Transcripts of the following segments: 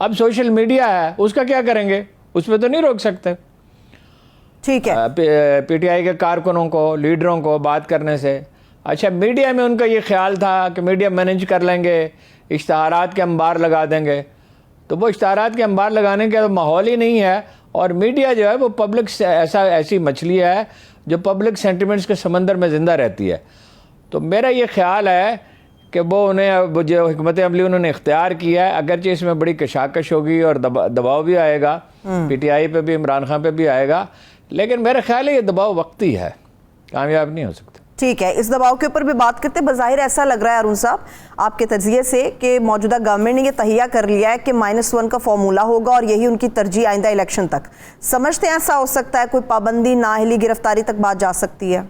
اب social media ہے, اس کا کیا کریں گے؟ اس پہ تو نہیں روک سکتے. ٹھیک ہے, پی ٹی آئی کے کارکنوں کو, لیڈروں کو بات کرنے سے. اچھا, میڈیا میں ان کا یہ خیال تھا کہ میڈیا مینیج کر لیں گے, اشتہارات کے انبار لگا دیں گے, تو وہ اشتہارات کے انبار لگانے کا ماحول ہی نہیں ہے. اور میڈیا جو ہے وہ پبلک سے ایسی مچھلی ہے جو پبلک سینٹیمنٹس کے سمندر میں زندہ رہتی ہے. تو میرا یہ خیال ہے کہ وہ جو حکمت عملی انہوں نے اختیار کیا ہے, اگرچہ اس میں بڑی کشاکش ہوگی اور دباؤ بھی آئے گا, پی ٹی آئی پہ بھی, عمران خان پہ بھی آئے گا, لیکن میرا خیال ہے یہ دباؤ وقتی ہے, کامیاب نہیں ہو سکتا. ٹھیک ہے, اس دباؤ کے اوپر بھی بات کرتے. بظاہر ایسا لگ رہا ہے ارون صاحب آپ کے تجزیے سے کہ موجودہ گورنمنٹ نے یہ تہیہ کر لیا ہے کہ -1 کا فارمولہ ہوگا اور یہی ان کی ترجیح آئندہ الیکشن تک. سمجھتے ہیں ایسا ہو سکتا ہے, کوئی پابندی, نااہلی, گرفتاری تک بات جا سکتی ہے؟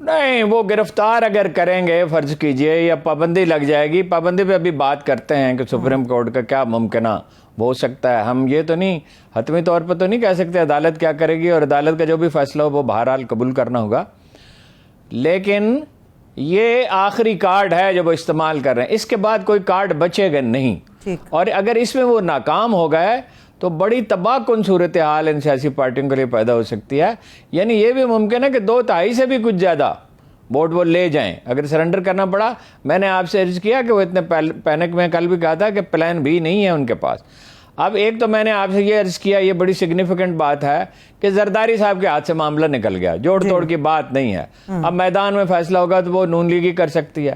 نہیں, وہ گرفتار اگر کریں گے فرض کیجئے, یا پابندی لگ جائے گی, پابندی پہ ابھی بات کرتے ہیں کہ سپریم کورٹ کا کیا ممکنہ ہو سکتا ہے. ہم یہ تو نہیں حتمی طور پر تو نہیں کہہ سکتے عدالت کیا کرے گی, اور عدالت کا جو بھی فیصلہ ہو وہ بہرحال قبول کرنا ہوگا, لیکن یہ آخری کارڈ ہے جو وہ استعمال کر رہے ہیں. اس کے بعد کوئی کارڈ بچے گا نہیں, اور اگر اس میں وہ ناکام ہو گئے تو بڑی تباہ کن صورتحال ان سیاسی پارٹیوں کے لیے پیدا ہو سکتی ہے. یعنی یہ بھی ممکن ہے کہ 2/3 سے بھی کچھ زیادہ ووٹ وہ لے جائیں اگر سرنڈر کرنا پڑا. میں نے آپ سے عرض کیا کہ وہ اتنے پینک میں کل بھی کہا تھا کہ پلان بھی نہیں ہے ان کے پاس. اب ایک تو میں نے آپ سے یہ عرض کیا, یہ بڑی سگنیفیکنٹ بات ہے کہ زرداری صاحب کے ہاتھ سے معاملہ نکل گیا, جوڑ توڑ کی بات نہیں ہے. اب میدان میں فیصلہ ہوگا تو وہ نون لیگ ہی کر سکتی ہے.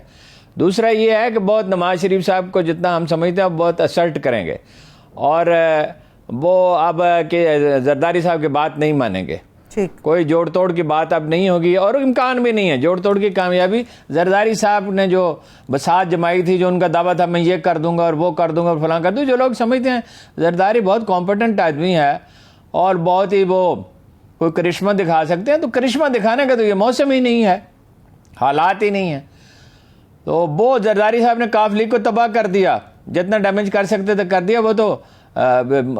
دوسرا یہ ہے کہ بہت نواز شریف صاحب کو جتنا ہم سمجھتے ہیں بہت اسرٹ کریں گے, اور وہ اب کہ زرداری صاحب کی بات نہیں مانیں گے. کوئی جوڑ توڑ کی بات اب نہیں ہوگی, اور امکان بھی نہیں ہے جوڑ توڑ کی کامیابی. زرداری صاحب نے جو بساط جمائی تھی, جو ان کا دعویٰ تھا میں یہ کر دوں گا اور وہ کر دوں گا اور فلاں کر دوں, جو لوگ سمجھتے ہیں زرداری بہت کمپیٹنٹ آدمی ہے اور بہت ہی وہ کوئی کرشمہ دکھا سکتے ہیں, تو کرشمہ دکھانے کا تو یہ موسم ہی نہیں ہے, حالات ہی نہیں ہیں. تو وہ زرداری صاحب نے کاف لیگ کو تباہ کر دیا, جتنا ڈیمیج کر سکتے تھے کر دیا. وہ تو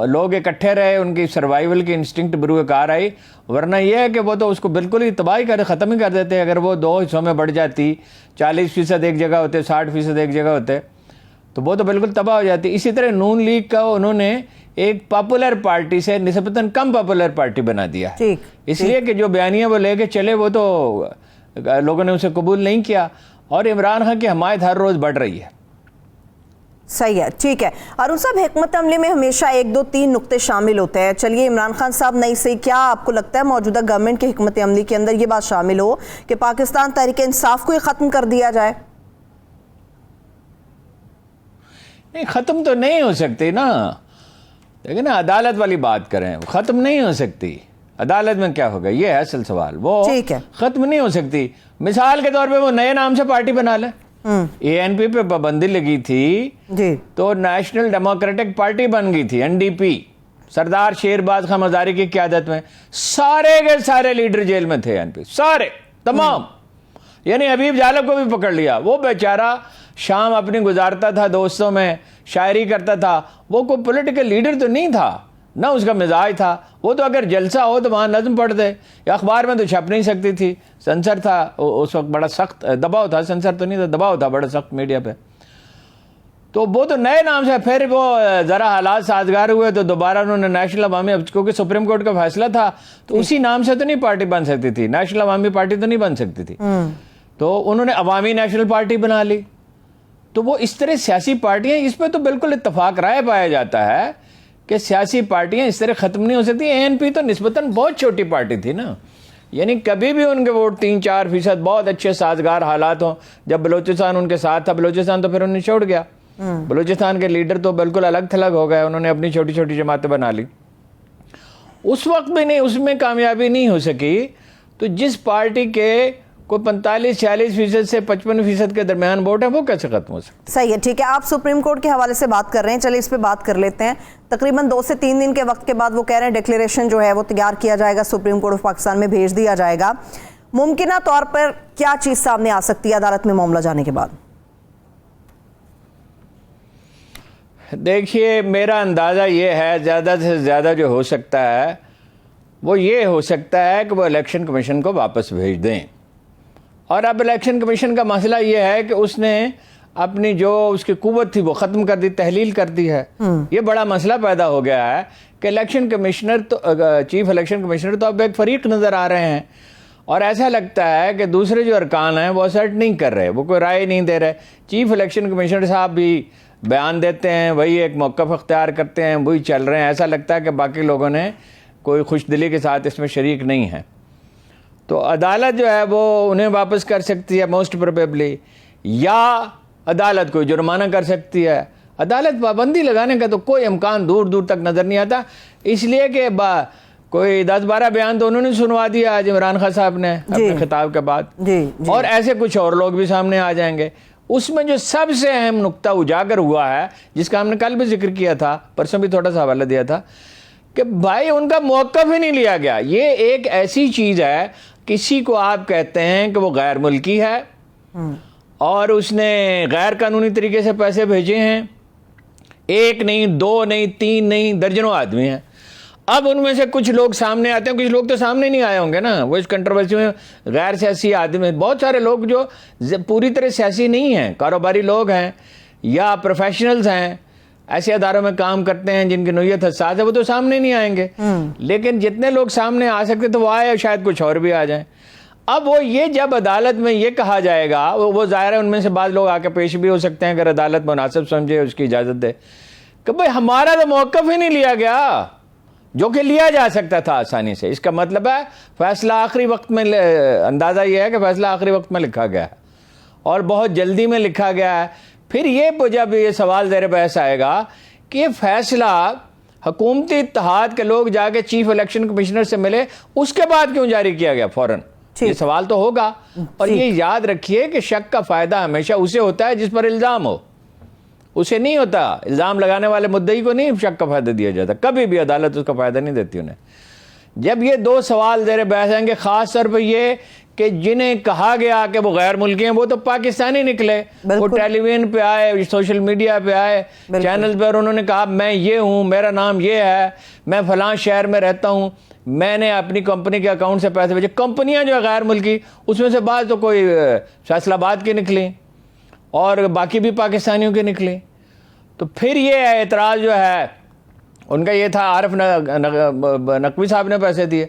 لوگ اکٹھے رہے, ان کی سروائیول کی انسٹنکٹ بروئے کار آئی, ورنہ یہ ہے کہ وہ تو اس کو بالکل ہی تباہی کر ختم ہی کر دیتے. اگر وہ 2 حصوں میں بڑھ جاتی, 40% ایک جگہ ہوتے, 60% ایک جگہ ہوتے, تو وہ تو بالکل تباہ ہو جاتی. اسی طرح نون لیگ کا انہوں نے ایک پاپولر پارٹی سے نسبتاً کم پاپولر پارٹی بنا دیا, اس لیے کہ جو بیانیہ وہ لے کے چلے وہ تو لوگوں نے اسے قبول نہیں کیا, اور عمران خان کی حمایت ہر روز بڑھ رہی ہے. صحیح ہے, ٹھیک ہے. ارون صاحب, حکمت عملی میں ہمیشہ 1 2 3 نقطے شامل ہوتے ہیں. چلیے عمران خان صاحب نہیں صحیح, کیا آپ کو لگتا ہے موجودہ گورنمنٹ کی حکمت عملی کے اندر یہ بات شامل ہو کہ پاکستان تحریک انصاف کو ہی ختم کر دیا جائے؟ نہیں, ختم تو نہیں ہو سکتی نا, لیکن عدالت والی بات کریں, ختم نہیں ہو سکتی. عدالت میں کیا ہوگا, یہ ہے اصل سوال. وہ ختم نہیں ہو سکتی. مثال کے طور پہ وہ نئے نام سے پارٹی بنا لے. اے این پی پہ پابندی لگی تھی تو نیشنل ڈیموکریٹک پارٹی بن گئی تھی, NDP, سردار شیرباز خان مزاری کی قیادت میں. سارے کے سارے لیڈر جیل میں تھے NP, سارے تمام. یعنی حبیب جالب کو بھی پکڑ لیا. وہ بیچارہ شام اپنی گزارتا تھا دوستوں میں, شاعری کرتا تھا, وہ کوئی پولیٹیکل لیڈر تو نہیں تھا, نہ اس کا مزاج تھا. وہ تو اگر جلسہ ہو تو وہاں نظم پڑھ دے, یا اخبار میں تو چھپ نہیں سکتی تھی, سنسر تھا اس وقت, بڑا سخت دباؤ تھا, سنسر تو نہیں تھا, دباؤ تھا بڑا سخت میڈیا پہ. تو وہ تو نئے نام سے, پھر وہ ذرا حالات سازگار ہوئے تو دوبارہ انہوں نے نیشنل عوامی, کیونکہ سپریم کورٹ کا فیصلہ تھا تو اسی نام سے تو نہیں پارٹی بن سکتی تھی, نیشنل عوامی پارٹی تو نہیں بن سکتی تھی, تو انہوں نے عوامی نیشنل پارٹی بنا لی. تو وہ اس طرح سیاسی پارٹیاں, اس پہ تو بالکل اتفاق رائے پایا جاتا ہے کہ سیاسی پارٹیاں اس طرح ختم نہیں ہو سکتی. ANP تو نسبتاً بہت چھوٹی پارٹی تھی نا, یعنی کبھی بھی ان کے ووٹ 3-4% بہت اچھے سازگار حالات ہوں. جب بلوچستان ان کے ساتھ تھا, بلوچستان تو پھر انہیں چھوڑ گیا. بلوچستان کے لیڈر تو بالکل الگ تھلگ ہو گئے, انہوں نے اپنی چھوٹی چھوٹی جماعتیں بنا لی. اس وقت بھی نہیں, اس میں کامیابی نہیں ہو سکی. تو جس پارٹی کے کوئی 45-46% سے 55% کے درمیان ووٹ ہے, وہ کیسے ختم ہو سکتا؟ صحیح ہے, ٹھیک ہے. آپ سپریم کورٹ کے حوالے سے بات کر رہے ہیں, چلے اس پہ بات کر لیتے ہیں. تقریباً 2 سے 3 دن کے وقت کے بعد وہ کہہ رہے ہیں ڈکلیریشن جو ہے وہ تیار کیا جائے گا, سپریم کورٹ آف پاکستان میں بھیج دیا جائے گا. ممکنہ طور پر کیا چیز سامنے آ سکتی ہے عدالت میں معاملہ جانے کے بعد؟ دیکھیے, میرا اندازہ یہ ہے زیادہ سے زیادہ جو ہو سکتا ہے وہ یہ ہو سکتا ہے کہ وہ الیکشن کمیشن کو واپس بھیج دیں. اور اب الیکشن کمیشن کا مسئلہ یہ ہے کہ اس نے اپنی جو اس کی قوت تھی وہ ختم کر دی، تحلیل کر دی ہے. یہ بڑا مسئلہ پیدا ہو گیا ہے کہ الیکشن کمشنر تو چیف الیکشن کمشنر تو اب ایک فریق نظر آ رہے ہیں، اور ایسا لگتا ہے کہ دوسرے جو ارکان ہیں وہ اسرٹ نہیں کر رہے، وہ کوئی رائے نہیں دے رہے. چیف الیکشن کمشنر صاحب بھی بیان دیتے ہیں، وہی ایک موقف اختیار کرتے ہیں، وہی چل رہے ہیں. ایسا لگتا ہے کہ باقی لوگوں نے کوئی خوش دلی کے ساتھ اس میں شریک نہیں ہیں. تو عدالت جو ہے وہ انہیں واپس کر سکتی ہے موسٹ پروبیبلی، یا عدالت کوئی جرمانہ کر سکتی ہے. عدالت پابندی لگانے کا تو کوئی امکان دور دور تک نظر نہیں آتا، اس لیے کہ کوئی 10-12 بیان تو انہوں نے سنوا دیا آج عمران خان صاحب نے اپنے خطاب کے بعد، اور ایسے کچھ اور لوگ بھی سامنے آ جائیں گے. اس میں جو سب سے اہم نقطہ اجاگر ہوا ہے، جس کا ہم نے کل بھی ذکر کیا تھا، پرسوں بھی تھوڑا سا حوالہ دیا تھا، کہ بھائی ان کا موقف ہی نہیں لیا گیا. یہ ایک ایسی چیز ہے، کسی کو آپ کہتے ہیں کہ وہ غیر ملکی ہے اور اس نے غیر قانونی طریقے سے پیسے بھیجے ہیں، 1 نہیں 2 نہیں 3 نہیں درجنوں آدمی ہیں. اب ان میں سے کچھ لوگ سامنے آتے ہیں، کچھ لوگ تو سامنے نہیں آئے ہوں گے نا، وہ اس کنٹروورسی میں غیر سیاسی آدمی ہیں. بہت سارے لوگ جو پوری طرح سیاسی نہیں ہیں، کاروباری لوگ ہیں یا پروفیشنلز ہیں، ایسے اداروں میں کام کرتے ہیں جن کی نوعیت حساس ہے، وہ تو سامنے نہیں آئیں گے. لیکن جتنے لوگ سامنے آ سکتے تو وہ آئے، شاید کچھ اور بھی آ جائیں. اب وہ یہ جب عدالت میں یہ کہا جائے گا، وہ ظاہر ہے ان میں سے بعض لوگ آ کے پیش بھی ہو سکتے ہیں اگر عدالت مناسب سمجھے، اس کی اجازت دے، کہ بھئی ہمارا تو موقف ہی نہیں لیا گیا جو کہ لیا جا سکتا تھا آسانی سے. اس کا مطلب ہے فیصلہ آخری وقت میں، اندازہ یہ ہے کہ فیصلہ آخری وقت میں لکھا گیا ہے اور بہت جلدی میں لکھا گیا ہے. پھر یہ جب یہ سوال زیر بحث آئے گا کہ یہ فیصلہ حکومتی اتحاد کے لوگ جا کے چیف الیکشن کمشنر سے ملے، اس کے بعد کیوں جاری کیا گیا فوراً؟ یہ سوال تو ہوگا. اور یہ یاد رکھیے کہ شک کا فائدہ ہمیشہ اسے ہوتا ہے جس پر الزام ہو، اسے نہیں ہوتا. الزام لگانے والے مدعی کو نہیں شک کا فائدہ دیا جاتا، کبھی بھی عدالت اس کا فائدہ نہیں دیتی انہیں. جب یہ 2 سوال زیر بحث آئیں گے، خاص طور پہ یہ کہ جنہیں کہا گیا کہ وہ غیر ملکی ہیں وہ تو پاکستانی نکلے، وہ ٹیلی ویژن پہ آئے، سوشل میڈیا پہ آئے، چینل پہ، اور انہوں نے کہا میں یہ ہوں، میرا نام یہ ہے، میں فلاں شہر میں رہتا ہوں، میں نے اپنی کمپنی کے اکاؤنٹ سے پیسے بھیجے. کمپنیاں جو ہے غیر ملکی، اس میں سے بعض تو کوئی فیصل آباد کی نکلی اور باقی بھی پاکستانیوں کی نکلی. تو پھر یہ اعتراض جو ہے ان کا یہ تھا، عارف نقوی صاحب نے پیسے دیے.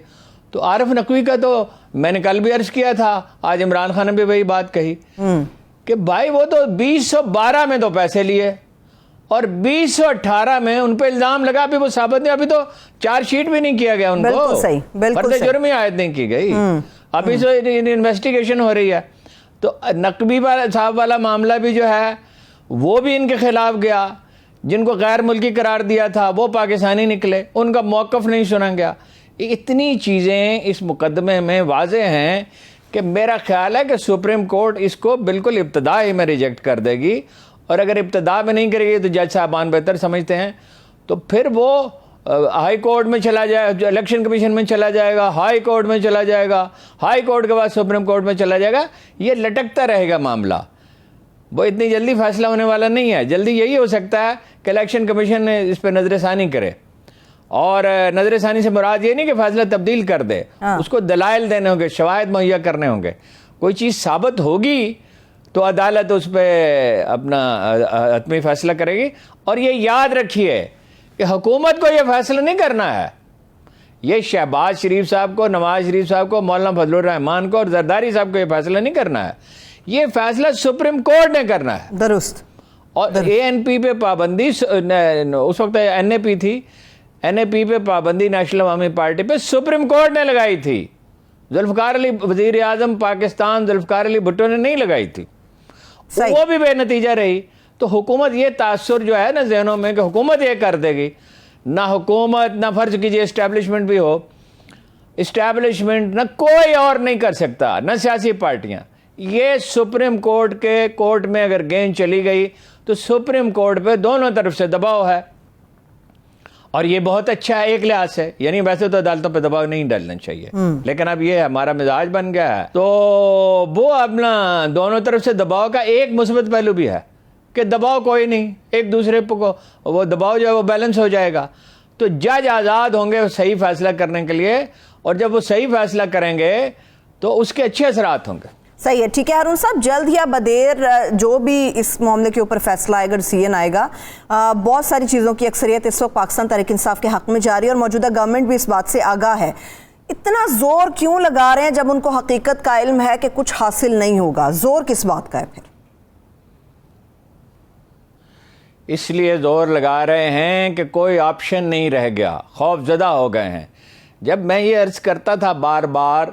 تو عارف نقوی کا تو میں نے کل بھی عرض کیا تھا، آج عمران خان نے بھی وہی بات کہی کہ بھائی وہ تو 2012 میں تو پیسے لیے اور 2018 میں ان پہ الزام لگا، ابھی وہ ثابت نہیں، ابھی تو چارج شیٹ بھی نہیں کیا گیا ان کو، فرد جرم عائد نہیں کی گئی، ابھی تو انویسٹیگیشن ہو رہی ہے. تو نقوی صاحب والا معاملہ بھی جو ہے وہ بھی ان کے خلاف گیا. جن کو غیر ملکی قرار دیا تھا وہ پاکستانی نکلے، ان کا موقف نہیں سنا گیا. اتنی چیزیں اس مقدمے میں واضح ہیں کہ میرا خیال ہے کہ سپریم کورٹ اس کو بالکل ابتدا ہی میں ریجیکٹ کر دے گی، اور اگر ابتدا میں نہیں کرے گی تو جج صاحبان بہتر سمجھتے ہیں تو پھر وہ ہائی کورٹ میں چلا جائے، جو الیکشن کمیشن میں چلا جائے گا، ہائی کورٹ میں چلا جائے گا، ہائی کورٹ کے بعد سپریم کورٹ میں چلا جائے گا. یہ لٹکتا رہے گا معاملہ، وہ اتنی جلدی فیصلہ ہونے والا نہیں ہے. جلدی یہی ہو سکتا ہے کہ الیکشن کمیشن اس پہ نظر ثانی کرے، اور نظر ثانی سے مراد یہ نہیں کہ فیصلہ تبدیل کر دے، اس کو دلائل دینے ہوں گے، شواہد مہیا کرنے ہوں گے. کوئی چیز ثابت ہوگی تو عدالت اس پہ اپنا حتمی فیصلہ کرے گی. اور یہ یاد رکھیے کہ حکومت کو یہ فیصلہ نہیں کرنا ہے، یہ شہباز شریف صاحب کو، نواز شریف صاحب کو، مولانا فضل الرحمان کو اور زرداری صاحب کو یہ فیصلہ نہیں کرنا ہے، یہ فیصلہ سپریم کورٹ نے کرنا ہے. درست. اور اے این پی پہ پابندی، اس وقت این اے پی تھی، این اے پی پہ پابندی نیشنل عوامی پارٹی پہ سپریم کورٹ نے لگائی تھی، ذوالفقار علی وزیر اعظم پاکستان ذوالفقار علی بھٹو نے نہیں لگائی تھی، وہ بھی بے نتیجہ رہی. تو حکومت یہ تاثر جو ہے نا ذہنوں میں کہ حکومت یہ کر دے گی، نہ حکومت، نہ فرض کیجئے اسٹیبلشمنٹ بھی ہو، اسٹیبلشمنٹ نہ کوئی اور نہیں کر سکتا، نہ سیاسی پارٹیاں. یہ سپریم کورٹ کے کورٹ میں اگر گیند چلی گئی تو سپریم کورٹ پہ دونوں طرف سے دباؤ ہے، اور یہ بہت اچھا ہے ایک لحاظ سے. یعنی ویسے تو عدالتوں پہ دباؤ نہیں ڈالنا چاہیے، لیکن اب یہ ہمارا مزاج بن گیا ہے تو وہ اپنا دونوں طرف سے دباؤ کا ایک مثبت پہلو بھی ہے کہ دباؤ کوئی نہیں، ایک دوسرے کو وہ دباؤ جو ہے وہ بیلنس ہو جائے گا. تو جج آزاد ہوں گے صحیح فیصلہ کرنے کے لیے، اور جب وہ صحیح فیصلہ کریں گے تو اس کے اچھے اثرات ہوں گے. صحیح ہے. ٹھیک ہے ہارون صاحب, جلد یا بدیر جو بھی اس معاملے کے اوپر فیصلہ آئے گا, ڈیسیژن آئے گا, بہت ساری چیزوں کی اکثریت اس وقت پاکستان تحریک انصاف کے حق میں جاری ہے اور موجودہ گورنمنٹ بھی اس بات سے آگاہ ہے. اتنا زور کیوں لگا رہے ہیں جب ان کو حقیقت کا علم ہے کہ کچھ حاصل نہیں ہوگا؟ زور کس بات کا ہے پھر؟ اس لیے زور لگا رہے ہیں کہ کوئی آپشن نہیں رہ گیا, خوف زدہ ہو گئے ہیں. جب میں یہ عرض کرتا تھا بار بار,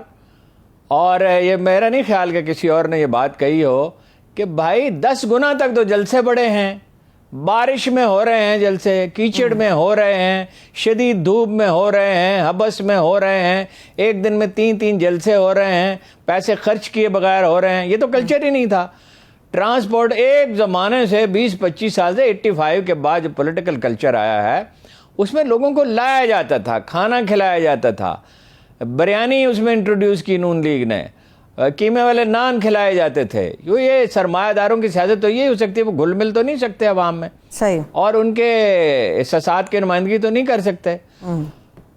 اور یہ میرا نہیں خیال کہ کسی اور نے یہ بات کہی ہو, کہ بھائی 10 گنا تک تو جلسے بڑے ہیں, بارش میں ہو رہے ہیں جلسے, کیچڑ میں ہو رہے ہیں, شدید دھوپ میں ہو رہے ہیں, حبس میں ہو رہے ہیں, ایک دن میں 3 جلسے ہو رہے ہیں, پیسے خرچ کیے بغیر ہو رہے ہیں. یہ تو کلچر ہی نہیں تھا. ٹرانسپورٹ ایک زمانے سے 20-25 سال سے 85 کے بعد جو پولیٹیکل کلچر آیا ہے, اس میں لوگوں کو لایا جاتا تھا, کھانا کھلایا جاتا تھا, بریانی اس میں انٹروڈیوس کی نون لیگ نے, قیمے والے نان کھلائے جاتے تھے. یہ سرمایہ داروں کی سیاست تو یہی ہو سکتی ہے, وہ گھل مل تو نہیں سکتے عوام میں, صحیح, اور ان کے احساسات کی نمائندگی تو نہیں کر سکتے.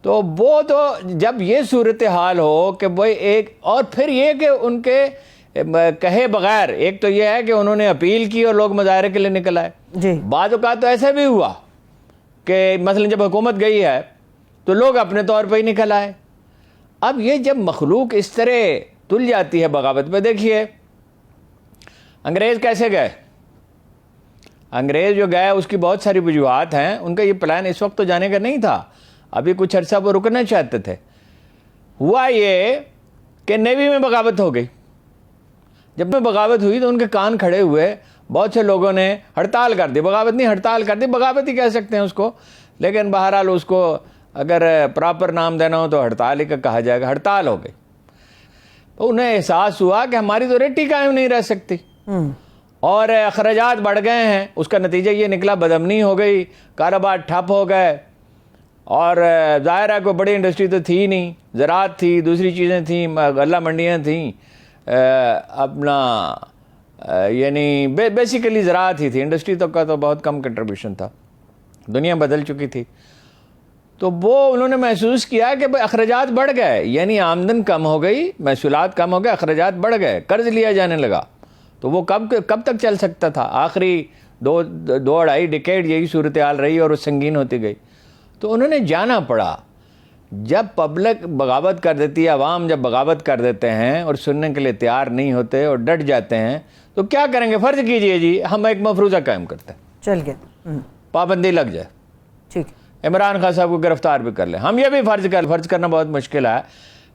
تو وہ تو جب یہ صورتحال ہو کہ بھائی ایک, اور پھر یہ کہ ان کے کہے بغیر, ایک تو یہ ہے کہ انہوں نے اپیل کی اور لوگ مظاہرے کے لیے نکل آئے. جی, بعض اوقات تو ایسا بھی ہوا کہ مثلا جب حکومت گئی ہے تو لوگ اپنے طور پہ ہی نکل آئے. اب یہ جب مخلوق اس طرح تل جاتی ہے بغاوت پہ, دیکھیے انگریز کیسے گئے. انگریز جو گئے اس کی بہت ساری وجوہات ہیں. ان کا یہ پلان اس وقت تو جانے کا نہیں تھا, ابھی کچھ عرصہ وہ رکنا چاہتے تھے. ہوا یہ کہ نیوی میں بغاوت ہو گئی. جب میں بغاوت ہوئی تو ان کے کان کھڑے ہوئے, بہت سے لوگوں نے ہڑتال کر دی. بغاوت نہیں, ہڑتال کر دی, بغاوت ہی کہہ سکتے ہیں اس کو, لیکن بہرحال اس کو اگر پراپر نام دینا ہو تو ہڑتال ہی کا کہا جائے گا. ہڑتال ہو گئی. تو انہیں احساس ہوا کہ ہماری تو ریٹی قائم نہیں رہ سکتی اور اخراجات بڑھ گئے ہیں. اس کا نتیجہ یہ نکلا, بدامنی ہو گئی, کاروبار ٹھپ ہو گئے, اور ظاہر ہے کوئی بڑی انڈسٹری تو تھی نہیں, زراعت تھی, دوسری چیزیں تھیں, غلہ منڈیاں تھیں, اپنا یعنی بیسیکلی زراعت ہی تھی, انڈسٹری تو کا تو بہت کم کنٹریبیوشن تھا, دنیا بدل چکی تھی. تو وہ انہوں نے محسوس کیا کہ اخراجات بڑھ گئے, یعنی آمدن کم ہو گئی, محصولات کم ہو گئے, اخراجات بڑھ گئے, قرض لیا جانے لگا. تو وہ کب تک چل سکتا تھا؟ آخری 2-2.5 ڈیکیڈ یہی صورتحال رہی اور وہ سنگین ہوتی گئی. تو انہوں نے جانا پڑا. جب پبلک بغاوت کر دیتی ہے, عوام جب بغاوت کر دیتے ہیں اور سننے کے لیے تیار نہیں ہوتے اور ڈٹ جاتے ہیں, تو کیا کریں گے؟ فرض کیجئے جی ہم ایک مفروضہ قائم کرتے ہیں, چل گئے, پابندی لگ جائے, ٹھیک, عمران خان صاحب کو گرفتار بھی کر لیں. ہم یہ بھی فرض کرنا بہت مشکل ہے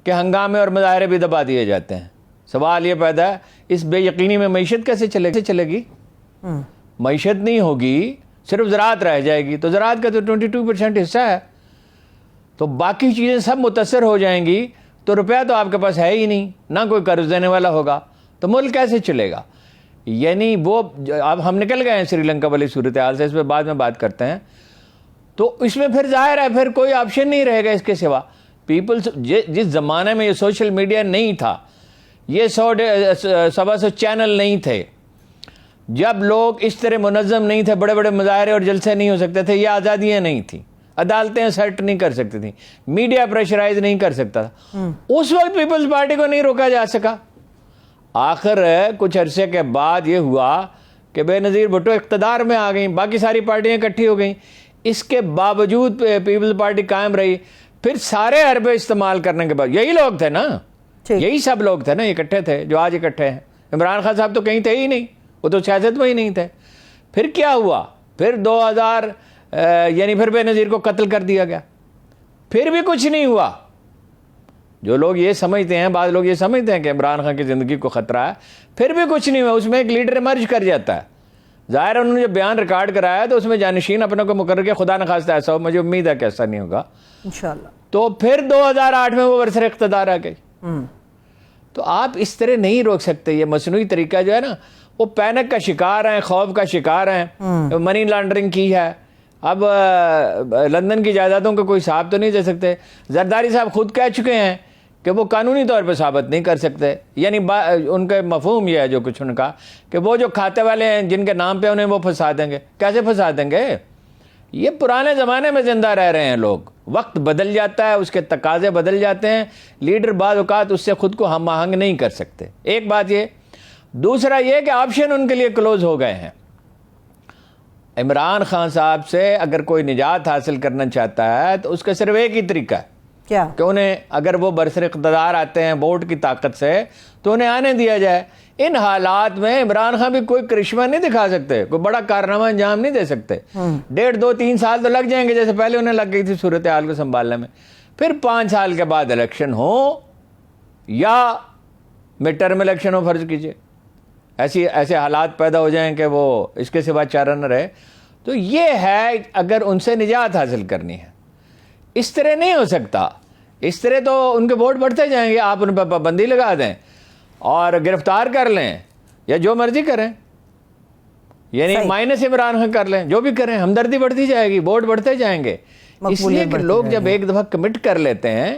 کہ ہنگامے اور مظاہرے بھی دبا دیے جاتے ہیں. سوال یہ پیدا ہے, اس بے یقینی میں معیشت کیسے چلے گی؟ معیشت نہیں ہوگی, صرف زراعت رہ جائے گی. تو زراعت کا تو 22% حصہ ہے, تو باقی چیزیں سب متاثر ہو جائیں گی. تو روپیہ تو آپ کے پاس ہے ہی نہیں, نہ کوئی قرض دینے والا ہوگا, تو ملک کیسے چلے گا؟ یعنی وہ اب ہم نکل گئے ہیں سری لنکا والی صورتحال سے, اس پہ بعد میں بات کرتے ہیں. تو اس میں پھر ظاہر ہے پھر کوئی آپشن نہیں رہے گا اس کے سوا. پیپلز جس زمانے میں یہ سوشل میڈیا نہیں تھا, یہ 100 چینل نہیں تھے, جب لوگ اس طرح منظم نہیں تھے, بڑے بڑے مظاہرے اور جلسے نہیں ہو سکتے تھے, یہ آزادیاں نہیں تھیں, عدالتیں سیٹ نہیں کر سکتی تھیں, میڈیا پریشرائز نہیں کر سکتا تھا, اس وقت پیپلز پارٹی کو نہیں روکا جا سکا. آخر کچھ عرصے کے بعد یہ ہوا کہ بے نظیر بھٹو اقتدار میں آ گئیں, باقی ساری پارٹیاں اکٹھی ہو گئیں. اس کے باوجود پیپلز پارٹی قائم رہی. پھر سارے حربے استعمال کرنے کے بعد, یہی لوگ تھے نا, یہی سب لوگ تھے نا, اکٹھے تھے جو آج اکٹھے ہیں. عمران خان صاحب تو کہیں تھے ہی نہیں, وہ تو سیاست میں ہی نہیں تھے. پھر کیا ہوا؟ پھر 2000 یعنی پھر بے نظیر کو قتل کر دیا گیا. پھر بھی کچھ نہیں ہوا. جو لوگ یہ سمجھتے ہیں, بعض لوگ یہ سمجھتے ہیں کہ عمران خان کی زندگی کو خطرہ ہے, پھر بھی کچھ نہیں ہوا. اس میں ایک لیڈر ایمرج کر جاتا ہے. ظاہر ہے انہوں نے جو بیان ریکارڈ کرایا تو اس میں جانشین اپنے کو مقرر کیا, خدا نخواستہ ایسا ہو, مجھے امید ہے کہ ایسا نہیں ہوگا انشاءاللہ. تو پھر 2008 میں وہ برسر اقتدار آ گئی. تو آپ اس طرح نہیں روک سکتے. یہ مصنوعی طریقہ جو ہے نا, وہ پینک کا شکار ہیں, خوف کا شکار ہیں, منی لانڈرنگ کی ہے. اب لندن کی جائیدادوں کا کوئی حساب تو نہیں دے سکتے. زرداری صاحب خود کہہ چکے ہیں کہ وہ قانونی طور پہ ثابت نہیں کر سکتے. یعنی ان کا مفہوم یہ ہے جو کچھ ان کا, کہ وہ جو کھاتے والے ہیں جن کے نام پہ انہیں وہ پھنسا دیں گے. کیسے پھنسا دیں گے؟ یہ پرانے زمانے میں زندہ رہ رہے ہیں لوگ. وقت بدل جاتا ہے, اس کے تقاضے بدل جاتے ہیں, لیڈر بعض اوقات اس سے خود کو ہم آہنگ نہیں کر سکتے. ایک بات یہ. دوسرا یہ کہ آپشن ان کے لیے کلوز ہو گئے ہیں. عمران خان صاحب سے اگر کوئی نجات حاصل کرنا چاہتا ہے تو اس کا صرف ایک ہی طریقہ ہے کیا کہ انہیں, اگر وہ برسر اقتدار آتے ہیں ووٹ کی طاقت سے, تو انہیں آنے دیا جائے. ان حالات میں عمران خان بھی کوئی کرشمہ نہیں دکھا سکتے, کوئی بڑا کارنامہ انجام نہیں دے سکتے. 1.5 2 3 سال تو لگ جائیں گے, جیسے پہلے انہیں لگ گئی تھی صورتحال کو سنبھالنے میں. پھر 5 سال کے بعد الیکشن ہو یا مڈ ٹرم الیکشن ہو, فرض کیجئے ایسے حالات پیدا ہو جائیں کہ وہ اس کے سوا چارہ نہ رہے. تو یہ ہے اگر ان سے نجات حاصل کرنی ہے. اس طرح نہیں ہو سکتا. اس طرح تو ان کے ووٹ بڑھتے جائیں گے. آپ ان پہ پابندی لگا دیں اور گرفتار کر لیں یا جو مرضی کریں, یعنی مائنس عمران خان کر لیں, جو بھی کریں, ہمدردی بڑھتی جائے گی, ووٹ بڑھتے جائیں گے. اس لیے کہ لوگ جب ایک دفعہ کمٹ کر لیتے ہیں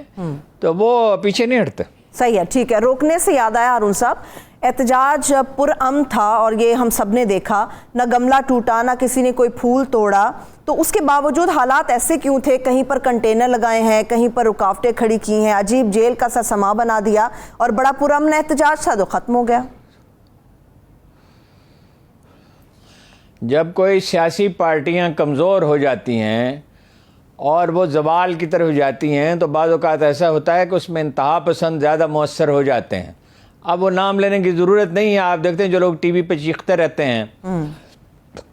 تو وہ پیچھے نہیں ہٹتے. صحیح ہے, ٹھیک ہے. روکنے سے یاد آیا ہارون صاحب, احتجاج پرامن تھا اور یہ ہم سب نے دیکھا, نہ گملہ ٹوٹا, نہ کسی نے کوئی پھول توڑا, تو اس کے باوجود حالات ایسے کیوں تھے؟ کہیں پر کنٹینر لگائے ہیں, کہیں پر رکاوٹیں کھڑی کی ہیں, عجیب جیل کا سا سما بنا دیا, اور بڑا پرامن احتجاج تھا تو ختم ہو گیا. جب کوئی سیاسی پارٹیاں کمزور ہو جاتی ہیں اور وہ زوال کی طرف جاتی ہیں تو بعض اوقات ایسا ہوتا ہے کہ اس میں انتہا پسند زیادہ مؤثر ہو جاتے ہیں. اب وہ نام لینے کی ضرورت نہیں ہے. آپ دیکھتے ہیں جو لوگ ٹی وی پہ چیختے رہتے ہیں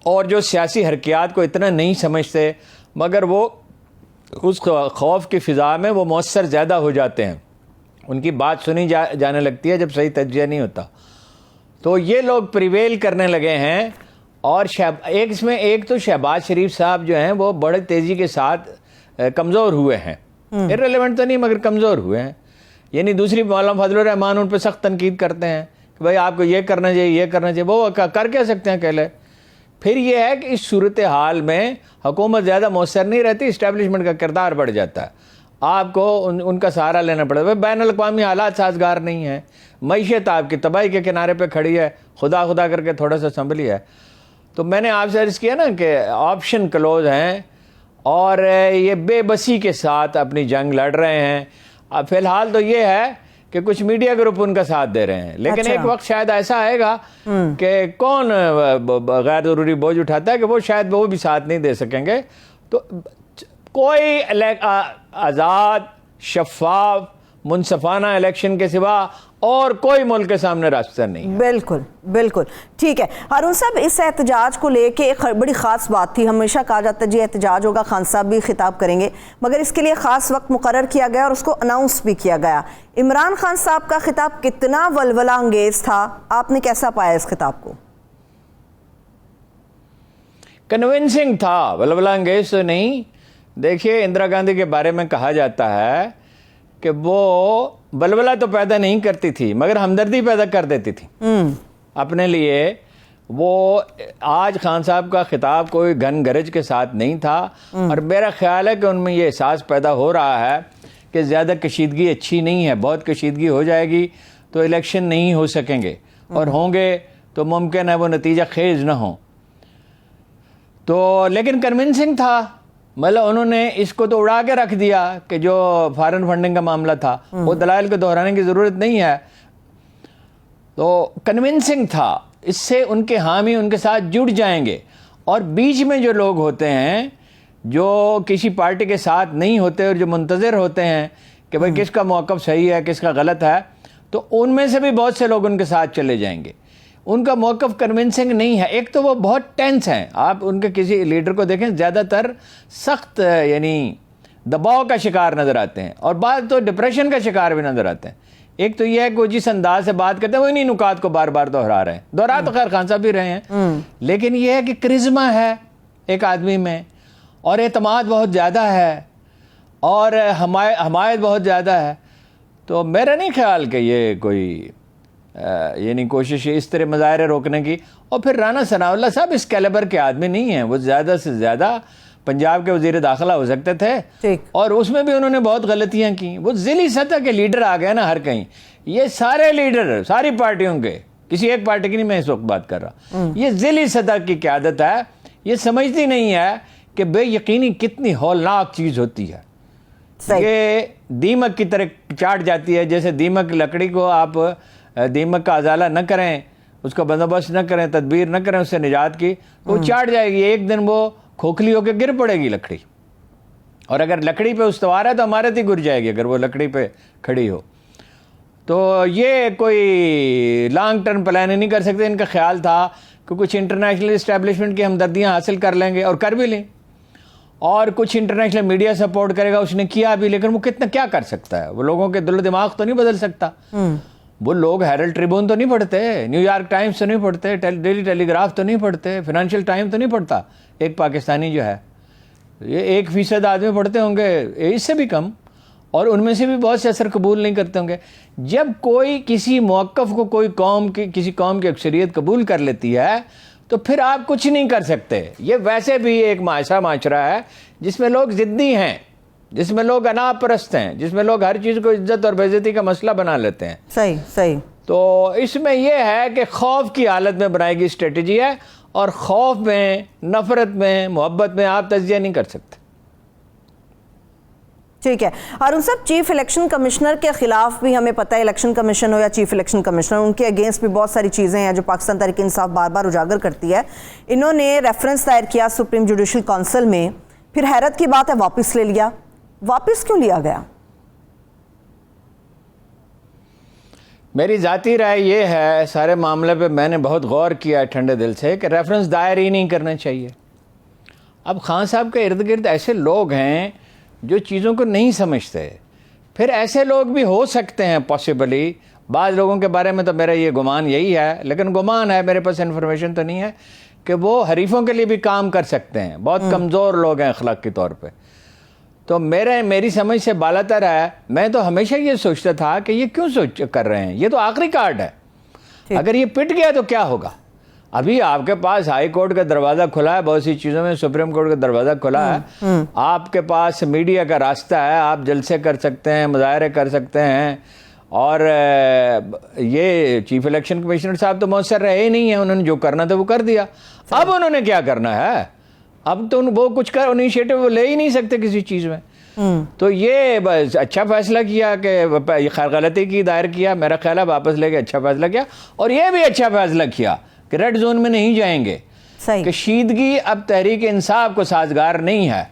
اور جو سیاسی حرکیات کو اتنا نہیں سمجھتے, مگر وہ اس خوف کی فضا میں وہ مؤثر زیادہ ہو جاتے ہیں, ان کی بات سنی جانے لگتی ہے جب صحیح تجزیہ نہیں ہوتا. تو یہ لوگ پریویل کرنے لگے ہیں. اور ایک تو شہباز شریف صاحب جو ہیں وہ بڑے تیزی کے ساتھ کمزور ہوئے ہیں. ارریلیونٹ تو نہیں مگر کمزور ہوئے ہیں. یعنی دوسری مولانا فضل الرحمان ان پہ سخت تنقید کرتے ہیں کہ بھائی آپ کو یہ کرنا چاہیے, یہ کرنا چاہیے. وہ کر کیا سکتے ہیں اکیلے؟ پھر یہ ہے کہ اس صورتحال میں حکومت زیادہ مؤثر نہیں رہتی, اسٹیبلشمنٹ کا کردار بڑھ جاتا ہے. آپ کو ان کا سہارا لینا پڑتا ہے. بین الاقوامی حالات سازگار نہیں ہیں, معیشت آپ کی تباہی کے کنارے پہ کھڑی ہے, خدا کر کے تھوڑا سا سنبھلی ہے. تو میں نے آپ سے عرض کیا نا کہ آپشن کلوز ہیں اور یہ بے بسی کے ساتھ اپنی جنگ لڑ رہے ہیں. اب فی الحال تو یہ ہے کہ کچھ میڈیا گروپ ان کا ساتھ دے رہے ہیں, لیکن ایک وقت شاید ایسا آئے گا کہ کون غیر ضروری بوجھ اٹھاتا ہے کہ وہ شاید وہ بھی ساتھ نہیں دے سکیں گے. تو کوئی آزاد, شفاف, منصفانہ الیکشن کے سوا اور کوئی ملک کے سامنے راستہ نہیں. بالکل بالکل ٹھیک ہے. ہارون صاحب, اس احتجاج کو لے کے ایک بڑی خاص بات تھی. ہمیشہ کہا جاتا ہے جی احتجاج ہوگا, خان صاحب بھی خطاب کریں گے, مگر اس کے لیے خاص وقت مقرر کیا گیا اور اس کو اناؤنس بھی کیا گیا. عمران خان صاحب کا خطاب کتنا ولولہ انگیز تھا, آپ نے کیسا پایا اس خطاب کو؟ کنونسنگ تھا, ولولہ انگیز تو نہیں. دیکھیے اندرا گاندھی کے بارے میں کہا جاتا ہے کہ وہ بلبلہ تو پیدا نہیں کرتی تھی مگر ہمدردی پیدا کر دیتی تھی اپنے لیے. وہ آج خان صاحب کا خطاب کوئی گھن گرج کے ساتھ نہیں تھا, اور میرا خیال ہے کہ ان میں یہ احساس پیدا ہو رہا ہے کہ زیادہ کشیدگی اچھی نہیں ہے. بہت کشیدگی ہو جائے گی تو الیکشن نہیں ہو سکیں گے, اور ہوں گے تو ممکن ہے وہ نتیجہ خیز نہ ہوں. تو لیکن کنونسنگ تھا, مطلب انہوں نے اس کو تو اڑا کے رکھ دیا کہ جو فارن فنڈنگ کا معاملہ تھا وہ دلائل کو دہرانے کی ضرورت نہیں ہے. تو کنونسنگ تھا, اس سے ان کے حامی ان کے ساتھ جڑ جائیں گے. اور بیچ میں جو لوگ ہوتے ہیں جو کسی پارٹی کے ساتھ نہیں ہوتے اور جو منتظر ہوتے ہیں کہ بھئی کس کا موقف صحیح ہے کس کا غلط ہے, تو ان میں سے بھی بہت سے لوگ ان کے ساتھ چلے جائیں گے. ان کا موقف کنونسنگ نہیں ہے. ایک تو وہ بہت ٹینس ہیں, آپ ان کے کسی لیڈر کو دیکھیں زیادہ تر سخت یعنی دباؤ کا شکار نظر آتے ہیں, اور بعض تو ڈپریشن کا شکار بھی نظر آتے ہیں. ایک تو یہ ہے کہ وہ جس انداز سے بات کرتے ہیں وہ انہی نکات کو بار بار دہرا رہے ہیں. دہرا تو خیر خان صاحب بھی رہے ہیں, لیکن یہ ہے کہ کرزما ہے ایک آدمی میں, اور اعتماد بہت زیادہ ہے, اور حمایت بہت زیادہ ہے. تو میرا نہیں خیال کہ یہ کوئی یعنی کوشش اس طرح مظاہرے روکنے کی. اور پھر رانا ثناء اللہ صاحب اس کیلیبر کے آدمی نہیں ہیں. وہ زیادہ سے زیادہ پنجاب کے وزیر داخلہ ہو سکتے تھے, اور اس میں بھی انہوں نے بہت غلطیاں کی. وہ ضلعی سطح کے لیڈر آ گئے نا ہر کہیں. یہ سارے لیڈر ساری پارٹیوں کے, کسی ایک پارٹی کی نہیں میں اس وقت بات کر رہا, یہ ضلعی سطح کی قیادت ہے. یہ سمجھتی نہیں ہے کہ بے یقینی کتنی ہولناک چیز ہوتی ہے. یہ دیمک کی طرح چاٹ جاتی ہے. جیسے دیمک لکڑی کو آپ دیمک کا ازالہ نہ کریں, اس کا بندوبست نہ کریں, تدبیر نہ کریں اس سے نجات کی, وہ چاٹ جائے گی. ایک دن وہ کھوکھلی ہو کے گر پڑے گی لکڑی, اور اگر لکڑی پہ استوار ہے تو عمارت ہی گر جائے گی اگر وہ لکڑی پہ کھڑی ہو. تو یہ کوئی لانگ ٹرم پلان نہیں کر سکتے. ان کا خیال تھا کہ کچھ انٹرنیشنل اسٹیبلشمنٹ کی ہمدردیاں حاصل کر لیں گے, اور کر بھی لیں, اور کچھ انٹرنیشنل میڈیا سپورٹ کرے گا. اس نے کیا بھی, لیکن وہ کتنا کیا کر سکتا ہے؟ وہ لوگوں کے دل و دماغ تو نہیں بدل سکتا. وہ لوگ ہیرلڈ ٹریبون تو نہیں پڑھتے, نیو یارک ٹائمز تو نہیں پڑھتے, ڈیلی ٹیلی گراف تو نہیں پڑھتے, فائنینشیل ٹائم تو نہیں پڑھتا. ایک پاکستانی جو ہے, یہ 1% آدمی پڑھتے ہوں گے, اس سے بھی کم, اور ان میں سے بھی بہت سے اثر قبول نہیں کرتے ہوں گے. جب کوئی کسی موقف کو کوئی کسی قوم کی اکثریت قبول کر لیتی ہے تو پھر آپ کچھ نہیں کر سکتے. یہ ویسے بھی ایک ایسا معاشرہ ہے جس میں لوگ ضدی ہیں, جس میں لوگ انا پرست ہیں, جس میں لوگ ہر چیز کو عزت اور بے عزتی کا مسئلہ بنا لیتے ہیں. صحیح. تو اس میں یہ ہے کہ خوف کی حالت میں بنائی گئی اسٹریٹجی ہے, اور خوف میں, نفرت میں, محبت میں آپ تجزیہ نہیں کر سکتے. ٹھیک ہے. ہارون صاحب, چیف الیکشن کمشنر کے خلاف بھی ہمیں پتہ ہے, الیکشن کمیشن ہو یا چیف الیکشن کمشنر, ان کے اگینسٹ بھی بہت ساری چیزیں ہیں جو پاکستان تحریک انصاف بار بار اجاگر کرتی ہے. انہوں نے ریفرنس دائر کیا سپریم جوڈیشل کونسل میں, پھر حیرت کی بات ہے واپس لے لیا. واپس کیوں لیا گیا؟ میری ذاتی رائے یہ ہے, سارے معاملے پہ میں نے بہت غور کیا ٹھنڈے دل سے, کہ ریفرنس دائر ہی نہیں کرنا چاہیے. اب خان صاحب کے ارد گرد ایسے لوگ ہیں جو چیزوں کو نہیں سمجھتے. پھر ایسے لوگ بھی ہو سکتے ہیں پاسبلی, بعض لوگوں کے بارے میں تو میرا یہ گمان یہی ہے, لیکن گمان ہے, میرے پاس انفارمیشن تو نہیں ہے, کہ وہ حریفوں کے لیے بھی کام کر سکتے ہیں. بہت کمزور لوگ ہیں اخلاق کے طور پہ. تو میری سمجھ سے بالاتر ہے. میں تو ہمیشہ یہ سوچتا تھا کہ یہ کیوں کر رہے ہیں, یہ تو آخری کارڈ ہے. اگر یہ پٹ گیا تو کیا ہوگا؟ ابھی آپ کے پاس ہائی کورٹ کا دروازہ کھلا ہے, بہت سی چیزوں میں سپریم کورٹ کا دروازہ کھلا ہے, آپ کے پاس میڈیا کا راستہ ہے, آپ جلسے کر سکتے ہیں, مظاہرے کر سکتے ہیں. اور یہ چیف الیکشن کمشنر صاحب تو مؤثر رہے ہی نہیں ہیں, انہوں نے جو کرنا تھا وہ کر دیا. اب انہوں نے کیا کرنا ہے؟ اب تو وہ کچھ انیشیٹو وہ لے ہی نہیں سکتے کسی چیز میں. تو یہ اچھا فیصلہ کیا کہ غلطی کی, دائر کیا, میرا خیال ہے واپس لے کے اچھا فیصلہ کیا. اور یہ بھی اچھا فیصلہ کیا کہ ریڈ زون میں نہیں جائیں گے. کشیدگی اب تحریک انصاف کو سازگار نہیں ہے,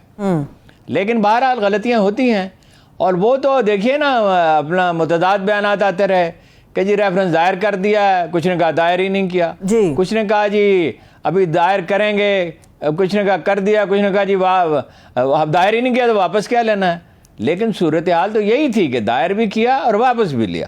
لیکن بہرحال غلطیاں ہوتی ہیں. اور وہ تو دیکھیے نا, اپنا متضاد بیانات آتے رہے کہ جی ریفرنس دائر کر دیا ہے, کچھ نے کہا دائر ہی نہیں کیا, کچھ نے کہا جی ابھی دائر کریں گے, کچھ نے کہا کر دیا, کچھ نے کہا جی دائر ہی نہیں کیا تو واپس کیا لینا ہے. لیکن صورتحال تو یہی تھی کہ دائر بھی کیا اور واپس بھی لیا.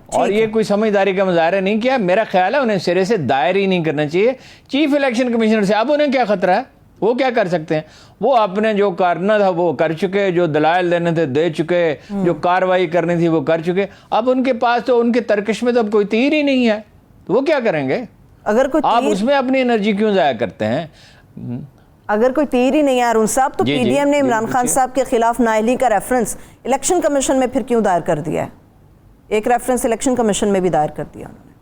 اور یہ کوئی سمجھداری کا مظاہرہ نہیں کیا. میرا خیال ہے انہیں سرے سے دائر ہی نہیں کرنا چاہیے چیف الیکشن کمیشنر سے. اب انہیں کیا خطرہ ہے؟ وہ کیا کر سکتے ہیں؟ وہ اپنے جو کرنا تھا وہ کر چکے, جو دلائل دینے تھے دے چکے, جو کاروائی کرنی تھی وہ کر چکے. اب ان کے پاس تو, ان کے ترکش میں تو اب کوئی تیر ہی نہیں ہے, تو وہ کیا کریں گے؟ آپ اس میں اپنی انرجی کیوں ضائع کرتے ہیں؟ اگر کوئی تیر ہی نہیں ہے ہارون صاحب, تو پی ڈی ایم نے عمران خان صاحب کے خلاف نااہلی کا ریفرنس الیکشن کمیشن میں پھر کیوں دائر کر دیا ہے؟ ایک ریفرنس الیکشن کمیشن میں بھی دائر کر دیا انہوں نے.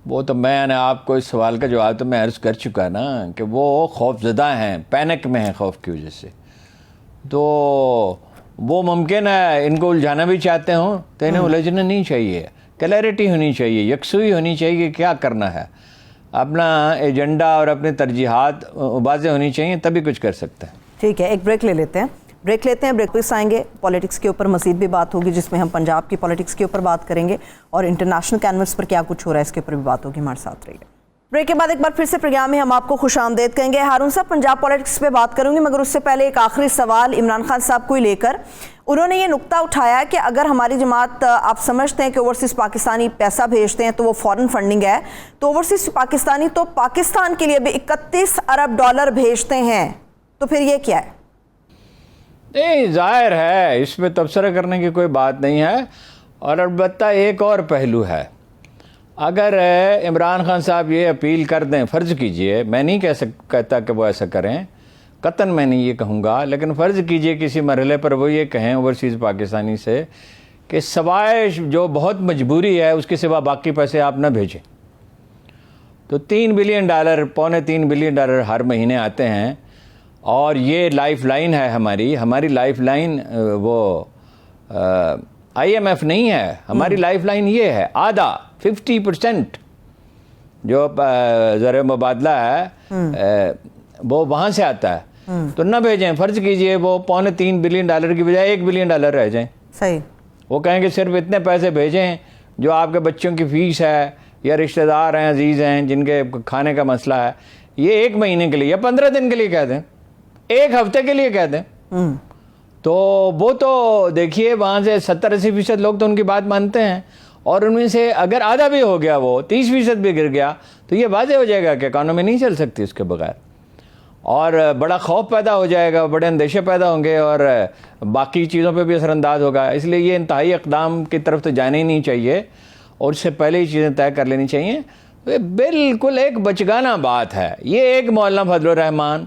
وہ تو میں نے آپ کو اس سوال کا جواب تو میں عرض کر چکا نا, کہ وہ خوف زدہ ہیں, پینک میں ہیں خوف کی وجہ سے. تو وہ ممکن ہے ان کو الجھانا بھی چاہتے ہوں, تو انہیں الجھنا نہیں چاہیے. کلیئرٹی ہونی چاہیے, یکسوئی ہونی چاہیے کہ کیا کرنا ہے. اپنا ایجنڈا اور اپنی ترجیحات واضح ہونی چاہیے, تبھی کچھ کر سکتے ہیں. ٹھیک ہے, ایک بریک لے لیتے ہیں. بریک پہ آئیں گے. پولیٹکس کے اوپر مزید بھی بات ہوگی, جس میں ہم پنجاب کی پولیٹکس کے اوپر بات کریں گے, اور انٹرنیشنل کینوس پر کیا کچھ ہو رہا ہے اس کے اوپر بھی بات ہوگی. ہمارے ساتھ رہیے. بریک کے بعد ایک بار پھر سے پروگرام میں ہم آپ کو خوش آمدید کہیں گے. ہارون صاحب, پنجاب پولیٹکس پہ بات کروں گی, مگر اس سے پہلے ایک آخری سوال عمران خان صاحب کو ہی لے کر. انہوں نے یہ نقطہ اٹھایا کہ اگر ہماری جماعت, آپ سمجھتے ہیں کہ اوورسیز پاکستانی پیسہ بھیجتے ہیں تو وہ فورن فنڈنگ ہے, تو اوورسیز پاکستانی تو پاکستان کے لیے بھی 31 ارب ڈالر بھیجتے ہیں, تو پھر یہ کیا ہے؟ نہیں, ظاہر ہے, اس میں تبصرہ کرنے کی کوئی بات نہیں ہے. اور البتہ ایک اور پہلو ہے. اگر عمران خان صاحب یہ اپیل کر دیں, فرض کیجئے, میں نہیں کہتا کہ وہ ایسا کریں, قطعاً میں نہیں یہ کہوں گا, لیکن فرض کیجئے کسی مرحلے پر وہ یہ کہیں اوورسیز پاکستانی سے کہ سوائے جو بہت مجبوری ہے اس کے سوا باقی پیسے آپ نہ بھیجیں, تو $3 بلین $3.25 بلین ہر مہینے آتے ہیں. اور یہ لائف لائن ہے ہماری لائف لائن وہ IMF نہیں ہے. ہماری لائف لائن یہ ہے آدھا 50% جو زر مبادلہ ہے وہ وہاں سے آتا ہے. تو نہ بھیجیں, فرض کیجئے وہ $3.25 بلین کی بجائے $1 بلین رہ جائیں. صحیح. وہ کہیں کہ صرف اتنے پیسے بھیجیں جو آپ کے بچوں کی فیس ہے یا رشتہ دار ہیں, عزیز ہیں جن کے کھانے کا مسئلہ ہے, یہ 1 مہینے کے لیے یا 15 دن کے لیے کہہ دیں, 1 ہفتے کے لیے کہہ دیں. تو وہ تو دیکھیے وہاں سے 70-80% لوگ تو ان کی بات مانتے ہیں, اور ان میں سے اگر آدھا بھی ہو گیا, وہ 30% بھی گر گیا, تو یہ واضح ہو جائے گا کہ اکانومی نہیں چل سکتی اس کے بغیر, اور بڑا خوف پیدا ہو جائے گا, بڑے اندیشے پیدا ہوں گے, اور باقی چیزوں پہ بھی اثر انداز ہوگا. اس لیے یہ انتہائی اقدام کی طرف تو جانا ہی نہیں چاہیے, اور اس سے پہلے ہی چیزیں طے کر لینی چاہیے. بالکل ایک بچگانہ بات ہے یہ. ایک مولانا فضل الرحمان,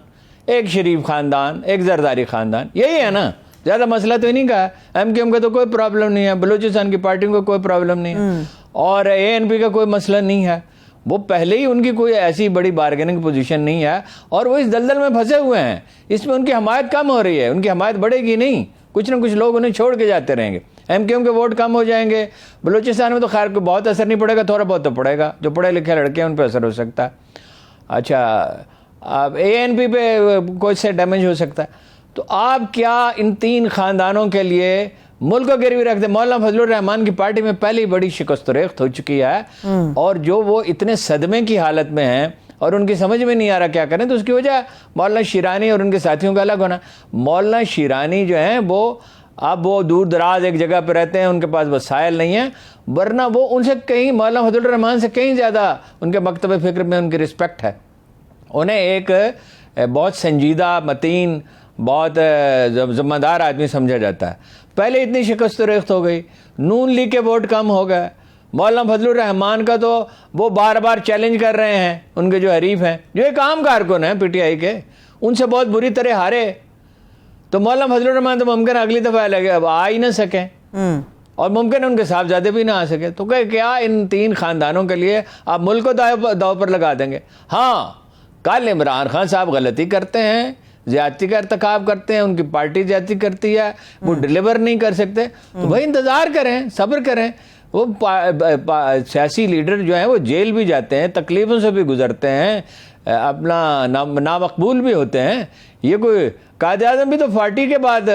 ایک شریف خاندان, ایک زرداری خاندان, یہی ہے نا. زیادہ مسئلہ تو ہی نہیں کہا. MQM کا تو کوئی پرابلم نہیں ہے, بلوچستان کی پارٹیوں کا کوئی پرابلم نہیں ہے, اور ANP کا کوئی مسئلہ نہیں ہے. وہ پہلے ہی ان کی کوئی ایسی بڑی بارگیننگ پوزیشن نہیں ہے, اور وہ اس دلدل میں پھنسے ہوئے ہیں. اس میں ان کی حمایت کم ہو رہی ہے, ان کی حمایت بڑھے گی نہیں. کچھ نہ کچھ لوگ انہیں چھوڑ کے جاتے رہیں گے. MQM کے ووٹ کم ہو جائیں گے. بلوچستان میں تو خیر کوئی بہت اثر نہیں پڑے گا, تھوڑا بہت تو پڑے گا. جو پڑھے لکھے لڑکے ہیں ان پہ اثر ہو سکتا ہے. اچھا, اب ANP پہ کوئی سے ڈیمیج ہو سکتا ہے. تو آپ کیا ان 3 خاندانوں کے لیے ملک کو گروی رکھ دیں؟ مولانا فضل الرحمان کی پارٹی میں پہلی بڑی شکست و ریخت ہو چکی ہے, اور جو وہ اتنے صدمے کی حالت میں ہیں اور ان کی سمجھ میں نہیں آ رہا کیا کریں, تو اس کی وجہ مولانا شیرانی اور ان کے ساتھیوں کا الگ ہونا. مولانا شیرانی جو ہیں وہ دور دراز ایک جگہ پہ رہتے ہیں, ان کے پاس وسائل نہیں ہیں, ورنہ وہ ان سے کہیں, مولانا فضل الرحمان سے کہیں زیادہ ان کے مکتب فکر میں ان کی رسپیکٹ ہے. انہیں ایک بہت سنجیدہ, متین, بہت ذمہ دار آدمی سمجھا جاتا ہے. پہلے اتنی شکست و ریخت ہو گئی, نون لیگ کے ووٹ کم ہو گئے. مولانا فضل الرحمان کا تو وہ بار بار چیلنج کر رہے ہیں, ان کے جو حریف ہیں, جو ایک عام کارکن ہیں PTI کے, ان سے بہت بری طرح ہارے. تو مولانا فضل الرحمان تو ممکن اگلی دفعہ اب آ ہی نہ سکیں, اور ممکن ان کے صاحبزادے بھی نہ آ سکے. تو کہ کیا ان 3 خاندانوں کے لیے آپ ملک کو داؤ پر لگا دیں گے؟ ہاں, کل عمران خان صاحب غلطی کرتے ہیں, زیادتی کا ارتکاب کرتے ہیں, ان کی پارٹی زیادتی کرتی ہے, وہ ڈیلیور نہیں کر سکتے, تو بھائی انتظار کریں, صبر کریں. وہ سیاسی لیڈر جو ہیں وہ جیل بھی جاتے ہیں, تکلیفوں سے بھی گزرتے ہیں, اپنا نامقبول بھی ہوتے ہیں. یہ کوئی قائد اعظم بھی تو 40 کے بعد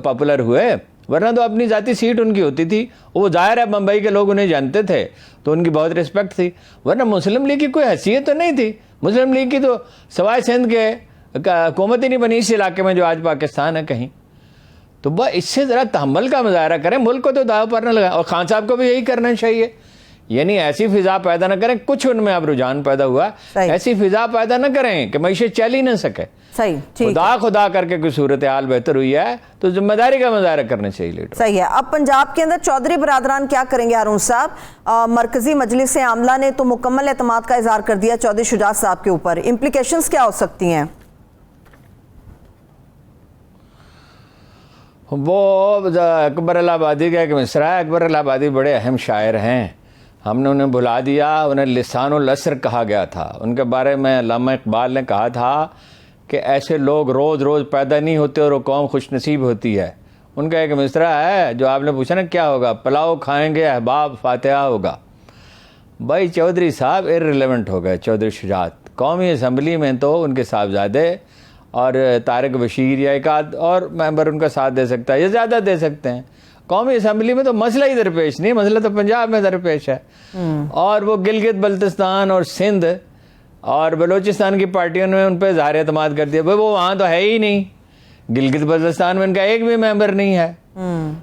پاپولر ہوئے, ورنہ تو اپنی ذاتی سیٹ ان کی ہوتی تھی. وہ ظاہر ہے بمبئی کے لوگ انہیں جانتے تھے تو ان کی بہت رسپیکٹ تھی, ورنہ مسلم لیگ کی کوئی حیثیت تو نہیں تھی. مسلم لیگ کی تو سوائے سندھ کے حکومت ہی نہیں بنی اس علاقے میں جو آج پاکستان ہے کہیں. تو بس اس سے ذرا تحمل کا مظاہرہ کریں, ملک کو تو داؤ پر نہ لگائیں. اور خان صاحب کو بھی یہی کرنا چاہیے, یعنی ایسی فضا پیدا نہ کریں. کچھ ان میں اب رجحان پیدا ہوا, ایسی فضا پیدا نہ کریں کہ معیشت چل ہی نہ سکے. خدا کر کے کوئی صورتحال بہتر ہوئی ہے تو ذمہ داری کا مظاہرہ کرنا چاہیے لیڈر. صحیح ہے. اب پنجاب کے اندر چودھری برادران کیا کریں گے ہارون صاحب؟ مرکزی مجلس عاملہ نے تو مکمل اعتماد کا اظہار کر دیا چودھری شجاعت صاحب کے اوپر. امپلیکیشنز کیا ہو سکتی ہیں؟ وہ اکبر الہٰبادی کا ایک مصرع ہے. اکبر الہٰبادی بڑے اہم شاعر ہیں, ہم نے انہیں بھلا دیا. انہیں لسان العصر کہا گیا تھا. ان کے بارے میں علامہ اقبال نے کہا تھا کہ ایسے لوگ روز روز پیدا نہیں ہوتے اور وہ قوم خوش نصیب ہوتی ہے. ان کا ایک مصرع ہے جو آپ نے پوچھا نا کیا ہوگا, پلاؤ کھائیں گے احباب فاتحہ ہوگا. بھائی چودھری صاحب ارریلیونٹ ہو گئے. چودھری شجاعت قومی اسمبلی میں تو ان کے صاحبزادے اور طارق بشیر یا ایک آدھ اور ممبر ان کا ساتھ دے سکتا ہے یا زیادہ دے سکتے ہیں. قومی اسمبلی میں تو مسئلہ ہی درپیش نہیں, مسئلہ تو پنجاب میں درپیش ہے. اور وہ گلگت بلتستان اور سندھ اور بلوچستان کی پارٹیوں نے ان پہ اظہار اعتماد کر دیا. بھائی وہ وہاں تو ہے ہی نہیں. گلگت بلتستان میں ان کا ایک بھی ممبر نہیں ہے,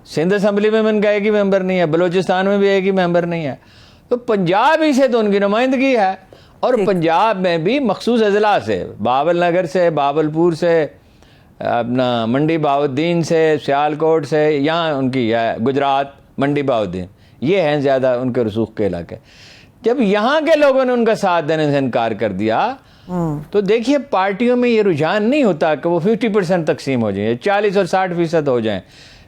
سندھ اسمبلی میں ان کا ایک ہی ممبر نہیں ہے, بلوچستان میں بھی ایک ہی ممبر نہیں ہے. تو پنجاب ہی سے تو ان کی نمائندگی ہے. اور پنجاب میں بھی مخصوص اضلاع سے, باول نگر سے, باولپور سے, اپنا منڈی بہاؤالدین سے, سیالکوٹ سے, یہاں ان کی ہے گجرات منڈی بہاؤالدین, یہ ہیں زیادہ ان کے رسوخ کے علاقے. جب یہاں کے لوگوں نے ان کا ساتھ دینے سے انکار کر دیا تو دیکھیے پارٹیوں میں یہ رجحان نہیں ہوتا کہ وہ 50% تقسیم ہو جائیں, 40 اور 60% ہو جائیں.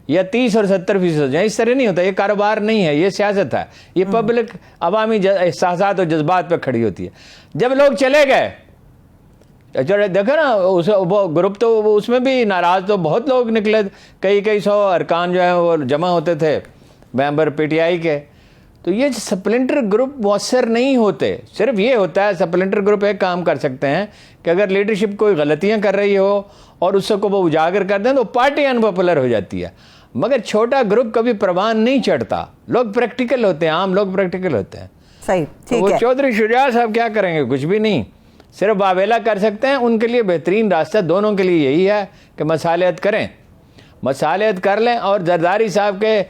یا 30 اور 70% ہو جائیں. اس طرح نہیں ہوتا. یہ کاروبار نہیں ہے, یہ سیاست ہے. یہ پبلک عوامی احساسات اور جذبات پہ کھڑی ہوتی ہے. جب لوگ چلے گئے, دیکھو نا وہ گروپ, تو اس میں بھی ناراض تو بہت لوگ نکلے, کئی سو ارکان جو ہیں وہ جمع ہوتے تھے ممبر پی ٹی آئی کے. تو یہ سپلنٹر گروپ مؤثر نہیں ہوتے. صرف یہ ہوتا ہے سپلنٹر گروپ ایک کام کر سکتے ہیں کہ اگر لیڈرشپ کوئی غلطیاں کر رہی ہو اور اس کو وہ اجاگر کر دیں تو پارٹی انپاپولر ہو جاتی ہے. مگر چھوٹا گروپ کبھی پروان نہیں چڑھتا. لوگ پریکٹیکل ہوتے ہیں, عام لوگ پریکٹیکل ہوتے ہیں. صحیح, ٹھیک وہ ہے. چودھری شجاع صاحب کیا کریں گے؟ کچھ بھی نہیں, صرف باویلا کر سکتے ہیں. ان کے لیے بہترین راستہ دونوں کے لیے یہی ہے کہ مصالحت کریں, مصالحت کر لیں اور زرداری صاحب کے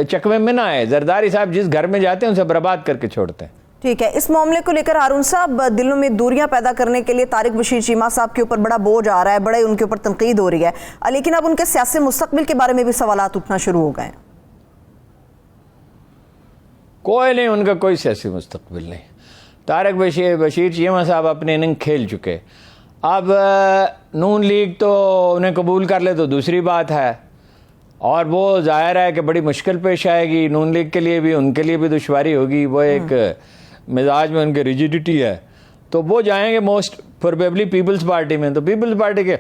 چکمے میں نہ آئے. زرداری صاحب جس گھر میں جاتے ہیں ان سے برباد کر کے چھوڑتے ہیں. ٹھیک ہے. اس معاملے کو لے کر ہارون صاحب, دلوں میں دوریاں پیدا کرنے کے لیے طارق بشیر چیمہ صاحب کے اوپر بڑا بوجھ آ رہا ہے, بڑے ان کے اوپر تنقید ہو رہی ہے, لیکن اب ان کے سیاسی مستقبل کے بارے میں بھی سوالات اٹھنا شروع ہو گئے ہیں. کوئی نہیں, ان کا کوئی سیاسی مستقبل نہیں. طارق بشیر چیمہ صاحب اپنی اننگ کھیل چکے. اب نون لیگ تو انہیں قبول کر لے تو دوسری بات ہے, اور وہ ظاہر ہے کہ بڑی مشکل پیش آئے گی نون لیگ کے لیے بھی, ان کے لیے بھی دشواری ہوگی. وہ ایک مزاج میں ان کے ریجیڈیٹی ہے, تو وہ جائیں گے موسٹ پروبیبلی پیپلز پارٹی میں. تو پیپلز پارٹی کے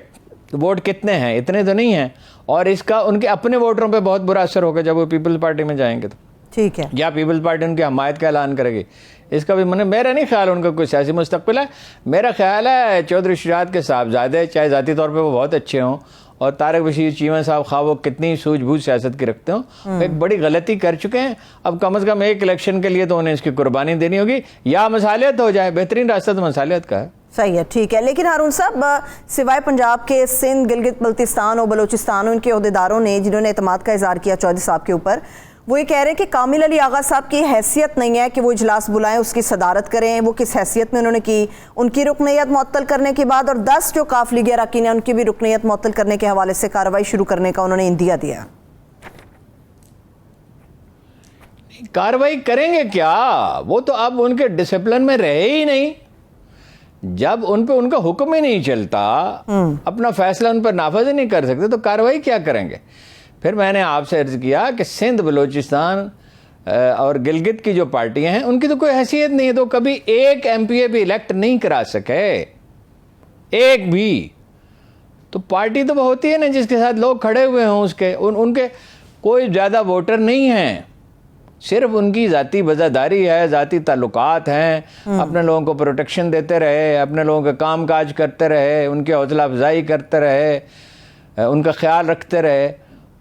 ووٹ کتنے ہیں؟ اتنے تو نہیں ہیں, اور اس کا ان کے اپنے ووٹروں پہ بہت برا اثر ہوگا جب وہ پیپلز پارٹی میں جائیں گے. تو ٹھیک ہے, یا پیپلز پارٹی ان کی حمایت کا اعلان کرے گی. اس کا بھی میرا نہیں خیال ان کا کوئی سیاسی مستقبل ہے. میرا خیال ہے چودھری شجاعت کے صاحبزادے, چاہے ذاتی طور پہ وہ بہت اچھے ہوں, اور طارق بشیر چیمہ صاحب خواہ وہ کتنی سوجھ بوجھ سیاست کی رکھتے ہوں, ایک بڑی غلطی کر چکے ہیں. اب کم از کم ایک الیکشن کے لیے تو انہیں اس کی قربانی دینی ہوگی, یا مصالحت ہو جائے. بہترین راستہ تو مصالحت کا ہے. صحیح ہے, ٹھیک ہے. لیکن ہارون صاحب, سوائے پنجاب کے سندھ, گلگت بلتستان اور بلوچستان, ان کے عہدیداروں نے جنہوں نے اعتماد کا اظہار کیا چودھری صاحب کے اوپر, وہ یہ کہہ رہے ہیں کہ کامل علی آغا صاحب کی حیثیت نہیں ہے کہ وہ اجلاس بلائیں, اس کی صدارت کریں. وہ کس حیثیت میں انہوں نے کی؟ ان کی رکنیت معطل کرنے کے بعد, اور 10 جو کاف لیگی اراکین ہیں ان کی بھی رکنیت معطل کرنے کے حوالے سے کارروائی شروع کرنے کا انہوں نے اندیا دیا. کارروائی کریں گے کیا؟ وہ تو اب ان کے ڈسپلن میں رہے ہی نہیں. جب ان پہ ان کا حکم ہی نہیں چلتا, اپنا فیصلہ ان پر نافذ ہی نہیں کر سکتے, تو کارروائی کیا کریں گے؟ پھر میں نے آپ سے عرض کیا کہ سندھ, بلوچستان اور گلگت کی جو پارٹیاں ہیں ان کی تو کوئی حیثیت نہیں ہے. تو کبھی ایک ایم پی اے بھی الیکٹ نہیں کرا سکے, ایک بھی. تو پارٹی تو وہ ہوتی ہے نا جس کے ساتھ لوگ کھڑے ہوئے ہوں, اس کے ان کے کوئی زیادہ ووٹر نہیں ہیں, صرف ان کی ذاتی وزاداری ہے, ذاتی تعلقات ہیں. اپنے لوگوں کو پروٹیکشن دیتے رہے, اپنے لوگوں کا کام کاج کرتے رہے, ان کی حوصلہ افزائی کرتے رہے, ان کا خیال رکھتے رہے.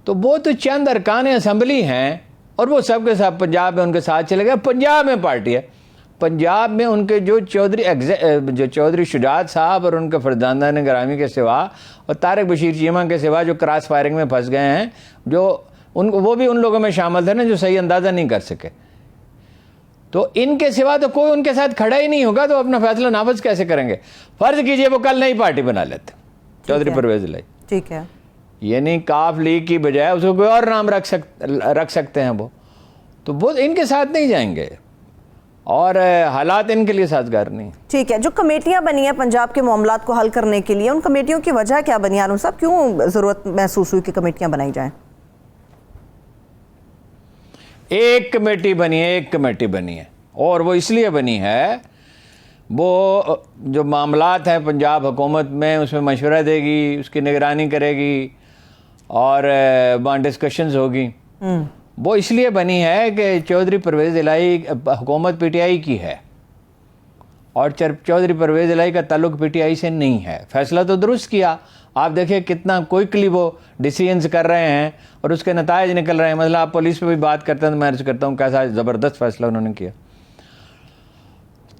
تو وہ تو چند ارکان اسمبلی ہیں, اور وہ سب کے ساتھ پنجاب میں ان کے ساتھ چلے گئے. پنجاب میں پارٹی ہے, پنجاب میں ان کے جو چودھری شجاعت صاحب اور ان کے فرزندان گرامی کے سوا, اور طارق بشیر چیمہ کے سوا جو کراس فائرنگ میں پھنس گئے ہیں, وہ بھی ان لوگوں میں شامل تھے نا جو صحیح اندازہ نہیں کر سکے. تو ان کے سوا تو کوئی ان کے ساتھ کھڑا ہی نہیں ہوگا, تو اپنا فیصلہ نافذ کیسے کریں گے؟ فرض کیجئے وہ کل نئی پارٹی بنا لیتے, چودھری پرویز الہی, ٹھیک ہے, یعنی کاف لیگ کی بجائے اس کو کوئی اور نام رکھ سکتے ہیں وہ, تو وہ ان کے ساتھ نہیں جائیں گے, اور حالات ان کے لیے سازگار نہیں. ٹھیک ہے. جو کمیٹیاں بنی ہیں پنجاب کے معاملات کو حل کرنے کے لیے, ان کمیٹیوں کی وجہ کیا بنی ہارون صاحب؟ کیوں ضرورت محسوس ہوئی کہ کمیٹیاں بنائی جائیں؟ ایک کمیٹی بنی ہے, اور وہ اس لیے بنی ہے, وہ جو معاملات ہیں پنجاب حکومت میں اس میں مشورہ دے گی, اس کی نگرانی کرے گی, اور وہاں ڈسکشنز ہوگی. وہ اس لیے بنی ہے کہ چودھری پرویز الہی حکومت پی ٹی آئی کی ہے, اور چودھری پرویز الہی کا تعلق پی ٹی آئی سے نہیں ہے. فیصلہ تو درست کیا, آپ دیکھیں کتنا کوئکلی وہ ڈیسیژنز کر رہے ہیں اور اس کے نتائج نکل رہے ہیں. مثلا آپ پولیس پہ بھی بات کرتے ہیں تو میں عرض کرتا ہوں کیسا زبردست فیصلہ انہوں نے کیا.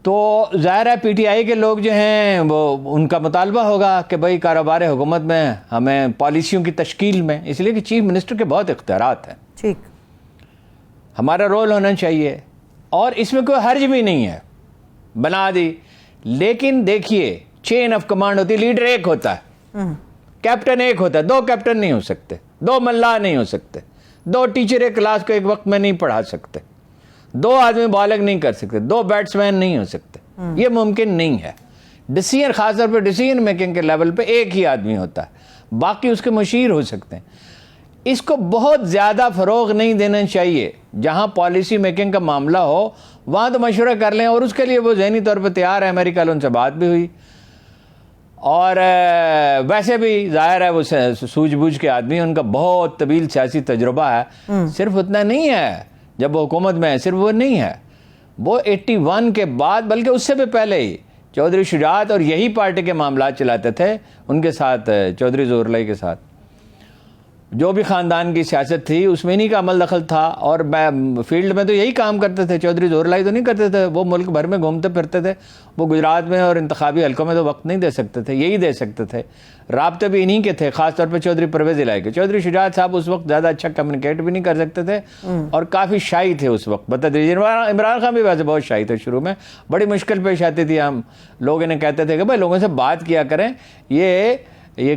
تو ظاہر ہے پی ٹی آئی کے لوگ جو ہیں وہ ان کا مطالبہ ہوگا کہ بھئی کاروبار حکومت میں ہمیں پالیسیوں کی تشکیل میں, اس لیے کہ چیف منسٹر کے بہت اختیارات ہیں, ٹھیک, ہمارا رول ہونا چاہیے, اور اس میں کوئی حرج بھی نہیں ہے, بنا دی. لیکن دیکھیے چین آف کمانڈ ہوتی ہے, لیڈر ایک ہوتا ہے, کیپٹن ایک ہوتا ہے, 2 کیپٹن نہیں ہو سکتے, 2 ملا نہیں ہو سکتے, 2 ٹیچر ایک کلاس کو ایک وقت میں نہیں پڑھا سکتے, 2 آدمی بالغ نہیں کر سکتے, 2 بیٹسمین نہیں ہو سکتے, یہ ممکن نہیں ہے. ڈیسیژن خاص طور پہ ڈیسیژن میکنگ کے لیول پہ ایک ہی آدمی ہوتا ہے, باقی اس کے مشیر ہو سکتے ہیں. اس کو بہت زیادہ فروغ نہیں دینا چاہیے. جہاں پالیسی میکنگ کا معاملہ ہو وہاں تو مشورہ کر لیں, اور اس کے لیے وہ ذہنی طور پہ تیار ہے. میری کل ان سے بات بھی ہوئی, اور ویسے بھی ظاہر ہے وہ سوجھ بوجھ کے آدمی, ان کا بہت طویل سیاسی تجربہ ہے. صرف اتنا نہیں ہے جب وہ حکومت میں ہے, صرف وہ نہیں ہے, وہ 81 کے بعد بلکہ اس سے بھی پہلے ہی چودھری شجاعت اور یہی پارٹی کے معاملات چلاتے تھے ان کے ساتھ, چودھری ظہور اللہ کے ساتھ. جو بھی خاندان کی سیاست تھی اس میں انہی کا عمل دخل تھا, اور فیلڈ میں تو یہی کام کرتے تھے. چودھری ظہور اللہ تو نہیں کرتے تھے, وہ ملک بھر میں گھومتے پھرتے تھے. وہ گجرات میں اور انتخابی حلقوں میں تو وقت نہیں دے سکتے تھے, یہی دے سکتے تھے. رابطے بھی انہی کے تھے, خاص طور پہ چودھری پرویز الہی کے. چودھری شجاعت صاحب اس وقت زیادہ اچھا کمیونیکیٹ بھی نہیں کر سکتے تھے, اور کافی شائی تھے اس وقت. بتدریج عمران خان بھی ویسے بہت شائی تھے شروع میں, بڑی مشکل پیش آتی تھی. ہم لوگ انہیں کہتے تھے کہ بھائی لوگوں سے بات کیا کریں, یہ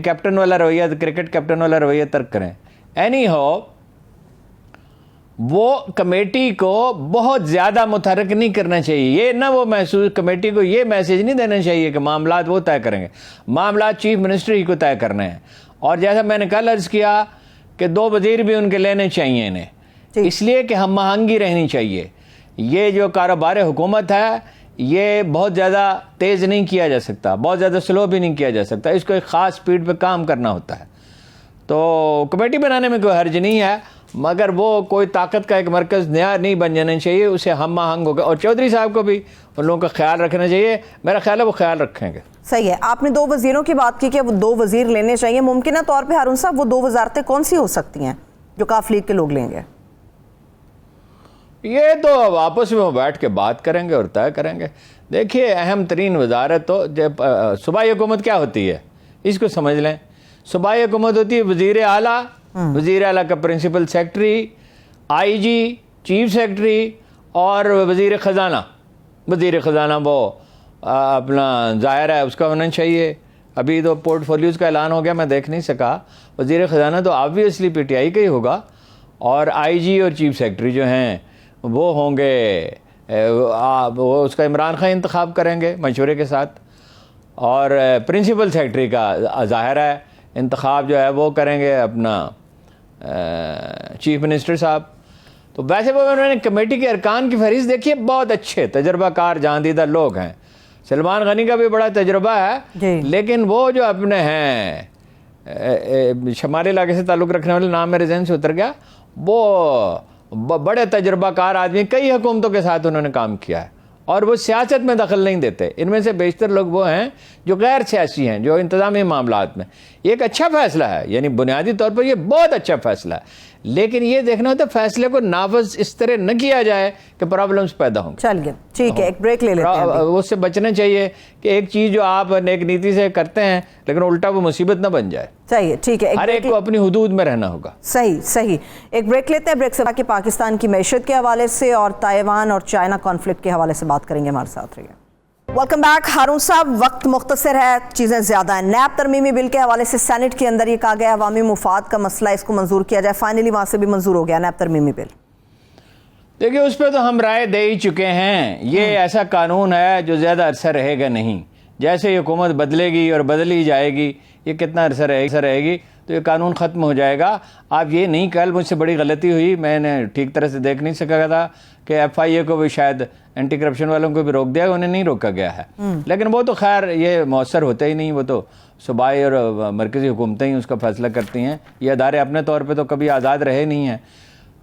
کیپٹن والا رویہ, کرکٹ کیپٹن والا رویہ ترک کریں. اینی ہو, وہ کمیٹی کو بہت زیادہ متحرک نہیں کرنا چاہیے. یہ نہ وہ محسوس, کمیٹی کو یہ میسج نہیں دینا چاہیے کہ معاملات وہ طے کریں گے. معاملات چیف منسٹر ہی کو طے کرنے ہیں. اور جیسا میں نے کل عرض کیا کہ 2 وزیر بھی ان کے لینے چاہیے انہیں, اس لیے کہ ہم آہنگی رہنی چاہیے. یہ جو کاروبار حکومت ہے یہ بہت زیادہ تیز نہیں کیا جا سکتا, بہت زیادہ سلو بھی نہیں کیا جا سکتا. اس کو ایک خاص سپیڈ پہ کام کرنا ہوتا ہے. تو کمیٹی بنانے میں کوئی حرج نہیں ہے, مگر وہ کوئی طاقت کا ایک مرکز نیا نہیں بن جانا چاہیے, اسے ہم آہنگ ہو گیا. اور چودھری صاحب کو بھی ان لوگوں کا خیال رکھنا چاہیے. میرا خیال ہے وہ خیال رکھیں گے. صحیح ہے. آپ نے 2 وزیروں کی بات کی کہ وہ 2 وزیر لینے چاہیے. ممکنہ طور پہ ہارون صاحب وہ 2 وزارتیں کون سی ہو سکتی ہیں جو کاف لیگ کے لوگ لیں گے؟ یہ تو آپس میں بیٹھ کے بات کریں گے اور طے کریں گے. دیکھیے اہم ترین وزارت تو صوبائی حکومت کیا ہوتی ہے اس کو سمجھ لیں. صوبائی حکومت ہوتی ہے وزیر اعلیٰ, وزیر اعلیٰ کا پرنسپل سیکرٹری, آئی جی, چیف سیکرٹری, اور وزیر خزانہ. وزیر خزانہ وہ اپنا ظاہر ہے اس کا ہونا چاہیے. ابھی تو پورٹ فولیوز کا اعلان ہو گیا, میں دیکھ نہیں سکا. وزیر خزانہ تو آبویسلی پی ٹی آئی کا ہی ہوگا, اور آئی جی اور چیف سیکرٹری جو ہیں وہ ہوں گے, وہ اس کا عمران خان انتخاب کریں گے مشورے کے ساتھ. اور پرنسپل سیکرٹری کا ظاہر ہے انتخاب جو ہے وہ کریں گے اپنا چیف منسٹر صاحب. تو ویسے وہ انہوں نے کمیٹی کے ارکان کی فہرست دیکھی ہے, بہت اچھے تجربہ کار جہاں دیدہ لوگ ہیں. سلمان غنی کا بھی بڑا تجربہ ہے, لیکن وہ جو اپنے ہیں شمالی علاقے سے تعلق رکھنے والے, نام میرے ذہن سے اتر گیا, وہ بڑے تجربہ کار آدمی, کئی حکومتوں کے ساتھ انہوں نے کام کیا ہے, اور وہ سیاست میں دخل نہیں دیتے. ان میں سے بیشتر لوگ وہ ہیں جو غیر سیاسی ہیں, جو انتظامی معاملات میں. یہ ایک اچھا فیصلہ ہے, یعنی بنیادی طور پر یہ بہت اچھا فیصلہ ہے, لیکن یہ دیکھنا ہوتا ہے فیصلے کو نافذ اس طرح نہ کیا جائے کہ پرابلمز پیدا ہوں. چلیے ٹھیک ہے, ایک بریک لے لیتے ہیں. اس سے بچنا چاہیے کہ ایک چیز جو آپ نیک نیتی سے کرتے ہیں لیکن الٹا وہ مصیبت نہ بن جائے. چلیے ٹھیک ہے, ہر ایک کو اپنی حدود میں رہنا ہوگا. صحیح. ایک بریک لیتے ہیں. بریک سے کہ پاکستان کی معیشت کے حوالے سے اور تائیوان اور چائنا کانفلکٹ کے حوالے سے بات کریں گے. ہمارے ساتھ رہیے. Welcome back. ہارون صاحب, وقت مختصر ہے, چیزیں زیادہ ہیں. نیب ترمیمی بل کے حوالے سے سینٹ کے اندر یہ کہا گیا عوامی مفاد کا مسئلہ, اس کو منظور کیا جائے. فائنلی وہاں سے بھی منظور ہو گیا نیب ترمیمی بل. دیکھیے اس پہ تو ہم رائے دے ہی چکے ہیں. یہ ایسا قانون ہے جو زیادہ عرصہ رہے گا نہیں. جیسے یہ حکومت بدلے گی اور بدل ہی جائے گی, یہ کتنا عرصہ رہے گی تو یہ قانون ختم ہو جائے گا. آپ یہ نہیں, کل مجھ سے بڑی غلطی ہوئی, میں نے ٹھیک طرح سے دیکھ نہیں سکا تھا کہ ایف آئی اے کو بھی شاید اینٹی کرپشن والوں کو بھی روک دیا, انہیں نہیں روکا گیا ہے. لیکن وہ تو خیر یہ مؤثر ہوتا ہی نہیں, وہ تو صوبائی اور مرکزی حکومتیں ہی اس کا فیصلہ کرتی ہیں. یہ ادارے اپنے طور پہ تو کبھی آزاد رہے نہیں ہیں.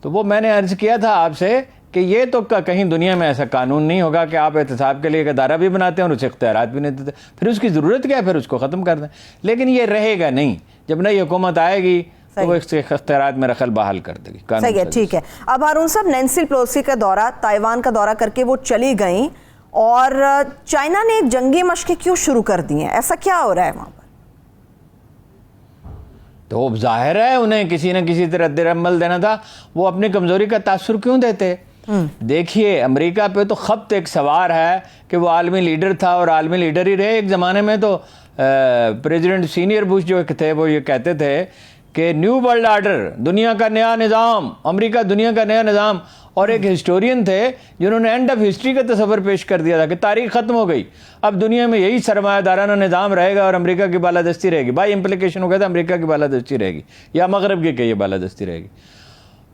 تو وہ میں نے عرض کیا تھا آپ سے کہ یہ تو کہیں دنیا میں ایسا قانون نہیں ہوگا کہ آپ احتساب کے لیے ایک ادارہ بھی بناتے ہیں اور اسے اختیارات بھی نہیں دیتے, پھر اس کی ضرورت کیا ہے, پھر اس کو ختم کر دیں. لیکن یہ رہے گا نہیں, جب نئی حکومت آئے گی تو وہ اختیارات میں رخل بحال کر دے گی. صحیح ہے, ٹھیک ہے. اب ہارون صاحب, نینسی پیلوسی کا دورہ, تائیوان کا دورہ کر کے وہ چلی گئیں, اور چائنا نے جنگی مشقیں کیوں شروع کر دی ہیں؟ ایسا کیا ہو رہا ہے وہاں پر؟ تو ظاہر ہے انہیں کسی نہ کسی طرح رد عمل دینا تھا. وہ اپنی کمزوری کا تاثر کیوں دیتے؟ دیکھیے امریکہ پہ تو خبط ایک سوار ہے کہ وہ عالمی لیڈر تھا اور عالمی لیڈر ہی رہے. ایک زمانے میں تو پریزیڈنٹ سینئر بش جو تھے وہ یہ کہتے تھے کہ نیو ورلڈ آرڈر, دنیا کا نیا نظام, امریکہ دنیا کا نیا نظام, اور ایک ہسٹورین تھے جنہوں نے اینڈ آف ہسٹری کا تصور پیش کر دیا تھا کہ تاریخ ختم ہو گئی، اب دنیا میں یہی سرمایہ دارانہ نظام رہے گا اور امریکہ کی بالادستی رہے گی. بائی امپلیکیشن ہو گیا تھا امریکہ کی بالادستی رہے گی یا مغرب کی یہ بالادستی رہے گی.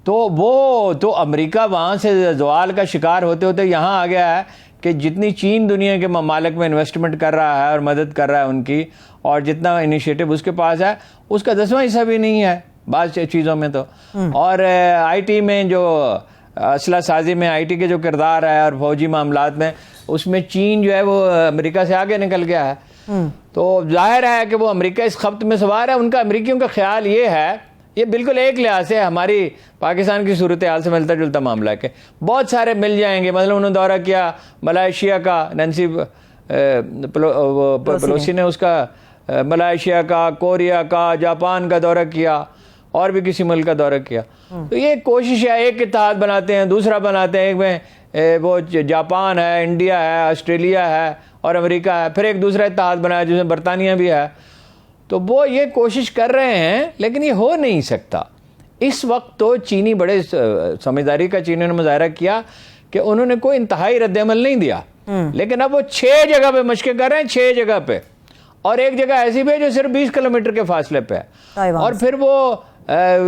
تو وہ تو امریکہ وہاں سے زوال کا شکار ہوتے ہوتے یہاں آ گیا ہے کہ جتنی چین دنیا کے ممالک میں انویسٹمنٹ کر رہا ہے اور مدد کر رہا ہے ان کی، اور جتنا انیشیٹو اس کے پاس ہے اس کا 10واں حصہ بھی نہیں ہے بعض چیزوں میں تو. اور آئی ٹی میں جو اسلحہ سازی میں آئی ٹی کے جو کردار ہے اور فوجی معاملات میں، اس میں چین جو ہے وہ امریکہ سے آگے نکل گیا ہے. تو ظاہر ہے کہ وہ امریکہ اس خبت میں سوار ہے. ان کا امریکیوں کا خیال یہ ہے، یہ بالکل ایک لحاظ سے ہماری پاکستان کی صورتحال سے ملتا جلتا معاملہ ہے کہ بہت سارے مل جائیں گے. مثلا انہوں نے دورہ کیا ملائیشیا کا، نینسی پلوسی نے اس کا ملائیشیا کا، کوریا کا، جاپان کا دورہ کیا اور بھی کسی ملک کا دورہ کیا. تو یہ کوشش ہے، ایک اتحاد بناتے ہیں دوسرا بناتے ہیں، ایک میں وہ جاپان ہے، انڈیا ہے، آسٹریلیا ہے اور امریکہ ہے، پھر ایک دوسرا اتحاد بنایا جس میں برطانیہ بھی ہے. تو وہ یہ کوشش کر رہے ہیں لیکن یہ ہو نہیں سکتا. اس وقت تو چینی بڑے سمجھداری کا چینیوں نے مظاہرہ کیا کہ انہوں نے کوئی انتہائی رد عمل نہیں دیا، لیکن اب وہ 6 جگہ پہ مشقیں کر رہے ہیں، 6 جگہ پہ، اور ایک جگہ ایسی بھی ہے جو صرف 20 کلومیٹر کے فاصلے پہ ہے. اور پھر وہ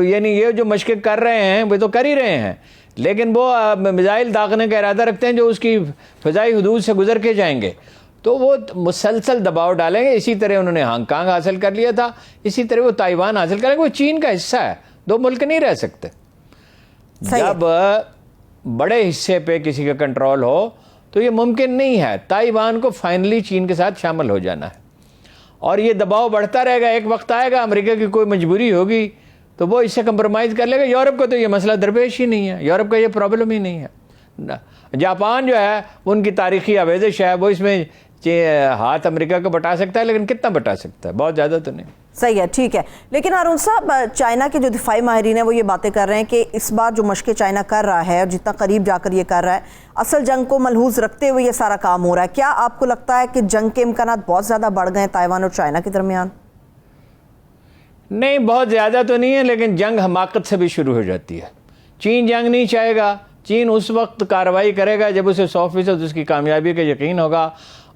یعنی یہ جو مشقیں کر رہے ہیں وہ تو کر ہی رہے ہیں، لیکن وہ میزائل داغنے کا ارادہ رکھتے ہیں جو اس کی فضائی حدود سے گزر کے جائیں گے. تو وہ مسلسل دباؤ ڈالیں گے. اسی طرح انہوں نے ہانگ کانگ حاصل کر لیا تھا، اسی طرح وہ تائیوان حاصل کریں گے. وہ چین کا حصہ ہے، 2 ملک نہیں رہ سکتے. جب بڑے حصے پہ کسی کا کنٹرول ہو تو یہ ممکن نہیں ہے. تائیوان کو فائنلی چین کے ساتھ شامل ہو جانا ہے اور یہ دباؤ بڑھتا رہے گا. ایک وقت آئے گا امریکہ کی کوئی مجبوری ہوگی تو وہ اس سے کمپرومائز کر لے گا. یورپ کو تو یہ مسئلہ درپیش ہی نہیں ہے، یورپ کا یہ پرابلم ہی نہیں ہے. جاپان جو ہے ان کی تاریخی آویزش ہے، وہ اس میں ہاتھ امریکہ کو بٹا سکتا ہے، لیکن کتنا بٹا سکتا ہے؟ بہت زیادہ تو نہیں. صحیح ہے، ٹھیک ہے. لیکن ہارون صاحب، چائنا کے جو دفاعی ماہرین ہیں وہ یہ باتیں کر رہے ہیں کہ اس بار جو مشقیں چائنا کر رہا ہے اور جتنا قریب جا کر یہ کر رہا ہے، اصل جنگ کو ملحوظ رکھتے ہوئے یہ سارا کام ہو رہا ہے. کیا آپ کو لگتا ہے کہ جنگ کے امکانات بہت زیادہ بڑھ گئے ہیں تائیوان اور چائنا کے درمیان؟ نہیں، بہت زیادہ تو نہیں ہے، لیکن جنگ حماقت سے بھی شروع ہو جاتی ہے. چین جنگ نہیں چاہے گا. چین اس وقت کارروائی کرے گا جب اسے 100% اس کی کامیابی کا یقین ہوگا،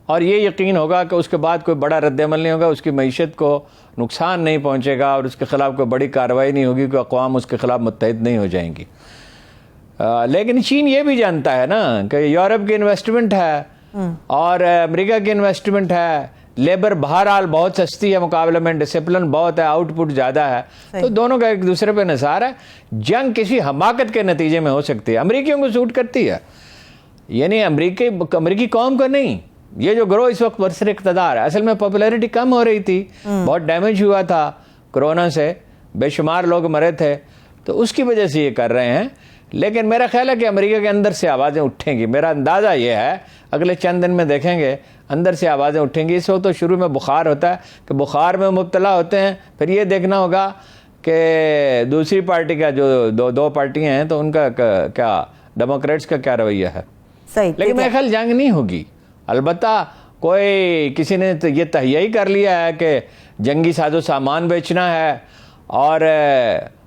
اور یہ یقین ہوگا کہ اس کے بعد کوئی بڑا رد عمل نہیں ہوگا، اس کی معیشت کو نقصان نہیں پہنچے گا اور اس کے خلاف کوئی بڑی کارروائی نہیں ہوگی، کہ اقوام اس کے خلاف متحد نہیں ہو جائیں گی. لیکن چین یہ بھی جانتا ہے نا کہ یورپ کی انویسٹمنٹ ہے اور امریکہ کی انویسٹمنٹ ہے. لیبر بہرحال بہت سستی ہے مقابلے میں، ڈسپلن بہت ہے، آؤٹ پٹ زیادہ ہے. تو دونوں کا ایک دوسرے پہ انحصار ہے. جنگ کسی حماقت کے نتیجے میں ہو سکتی ہے. امریکیوں کو سوٹ کرتی ہے، یعنی امریکی قوم کو نہیں. یہ جو گروہ اس وقت برسر اقتدار ہے، اصل میں پاپولیرٹی کم ہو رہی تھی، بہت ڈیمیج ہوا تھا کرونا سے، بے شمار لوگ مرے تھے، تو اس کی وجہ سے یہ کر رہے ہیں. لیکن میرا خیال ہے کہ امریکہ کے اندر سے آوازیں اٹھیں گی. میرا اندازہ یہ ہے اگلے چند دن میں دیکھیں گے اندر سے آوازیں اٹھیں گی. اس وقت تو شروع میں بخار ہوتا ہے کہ بخار میں مبتلا ہوتے ہیں، پھر یہ دیکھنا ہوگا کہ دوسری پارٹی کا جو دو پارٹیاں ہیں تو ان کا کیا، ڈیموکریٹس کا کیا رویہ ہے. لیکن میرے خیال جنگ نہیں ہوگی. البتہ کوئی کسی نے یہ تہیہ ہی کر لیا ہے کہ جنگی ساز و سامان بیچنا ہے، اور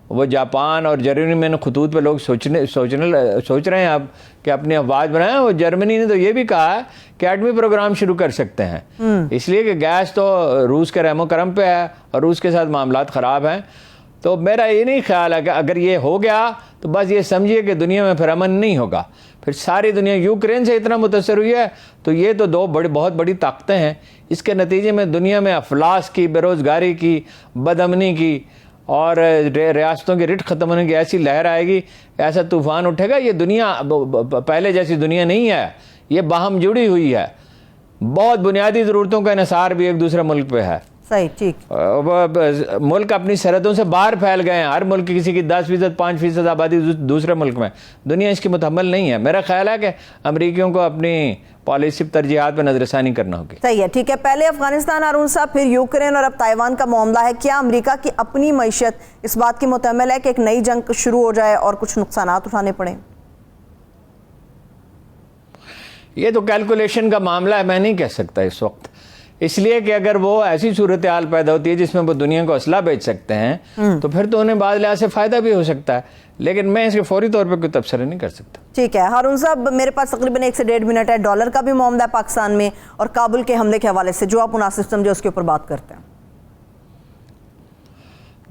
وہ جاپان اور جرمنی میں خطوط پہ لوگ سوچ رہے ہیں اب کہ اپنی افواج بنائیں. وہ جرمنی نے تو یہ بھی کہا ہے کہ ایٹمی پروگرام شروع کر سکتے ہیں، اس لیے کہ گیس تو روس کے رحم و کرم پہ ہے اور روس کے ساتھ معاملات خراب ہیں. تو میرا یہ نہیں خیال ہے کہ اگر یہ ہو گیا تو بس یہ سمجھیے کہ دنیا میں پھر امن نہیں ہوگا. پھر ساری دنیا یوکرین سے اتنا متاثر ہوئی ہے تو یہ تو بہت بڑی طاقتیں ہیں. اس کے نتیجے میں دنیا میں افلاس کی، بے روزگاری کی، بد امنی کی اور ریاستوں کی رٹ ختم ہونے کی ایسی لہر آئے گی، ایسا طوفان اٹھے گا. یہ دنیا پہلے جیسی دنیا نہیں ہے، یہ باہم جڑی ہوئی ہے. بہت بنیادی ضرورتوں کا انحصار بھی ایک دوسرے ملک پہ ہے. صحیح، ٹھیک. ملک اپنی سرحدوں سے باہر پھیل گئے ہیں. ہر ملک کسی کی 10%، 5% آبادی دوسرے ملک میں. دنیا اس کی متحمل نہیں ہے. میرا خیال ہے کہ امریکیوں کو اپنی پالیسی ترجیحات پہ نظر ثانی کرنا ہوگی. صحیح ہے، ٹھیک ہے. پہلے افغانستان ہارون صاحب، پھر یوکرین اور اب تائیوان کا معاملہ ہے. کیا امریکہ کی اپنی معیشت اس بات کی متحمل ہے کہ ایک نئی جنگ شروع ہو جائے اور کچھ نقصانات اٹھانے پڑیں؟ یہ تو کیلکولیشن کا معاملہ ہے، میں نہیں کہہ سکتا اس وقت. اس لیے کہ اگر وہ ایسی صورتحال پیدا ہوتی ہے جس میں وہ دنیا کو اسلحہ بیچ سکتے ہیں تو پھر تو انہیں بعض لحاظ سے فائدہ بھی ہو سکتا ہے، لیکن میں اس کے فوری طور پہ کوئی تبصرہ نہیں کر سکتا۔ ٹھیک ہے ہارون صاحب، میرے پاس تقریباً 1 سے 1.5 منٹ ہے۔ ڈالر کا بھی معاملہ ہے پاکستان میں، اور کابل کے حملے کے حوالے سے جو آپ مناسب سمجھے اس کے اوپر بات کرتے ہیں۔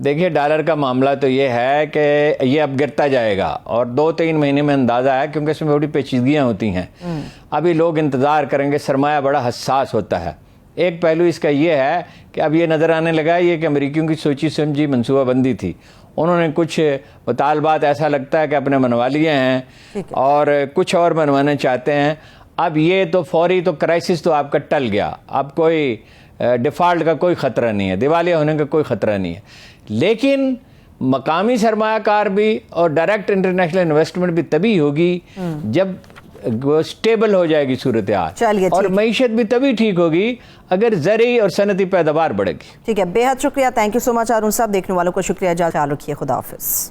دیکھیے ڈالر کا معاملہ تو یہ ہے کہ یہ اب گرتا جائے گا، اور 2-3 مہینے میں اندازہ ہے، کیونکہ اس میں بڑی پیچیدگیاں ہوتی ہیں۔ ابھی لوگ انتظار کریں گے، سرمایہ بڑا حساس ہوتا ہے۔ ایک پہلو اس کا یہ ہے کہ اب یہ نظر آنے لگا یہ کہ امریکیوں کی سوچی سمجھی منصوبہ بندی تھی، انہوں نے کچھ مطالبات ایسا لگتا ہے کہ اپنے منوا لیے ہیں اور کچھ اور منوانے چاہتے ہیں۔ اب یہ تو فوری تو کرائسس تو آپ کا ٹل گیا، اب کوئی ڈیفالٹ کا کوئی خطرہ نہیں ہے، دیوالیہ ہونے کا کوئی خطرہ نہیں ہے، لیکن مقامی سرمایہ کار بھی اور ڈائریکٹ انٹرنیشنل انویسٹمنٹ بھی تبھی ہوگی جب سٹیبل ہو جائے گی صورتحال، اور معیشت بھی تبھی ٹھیک ہوگی اگر زرعی اور صنعتی پیداوار بڑھے گی۔ ٹھیک ہے، بے حد شکریہ، تھینک یو سو مچ ہارون صاحب۔ دیکھنے والوں کو شکریہ، خیال رکھیے، خدا حافظ۔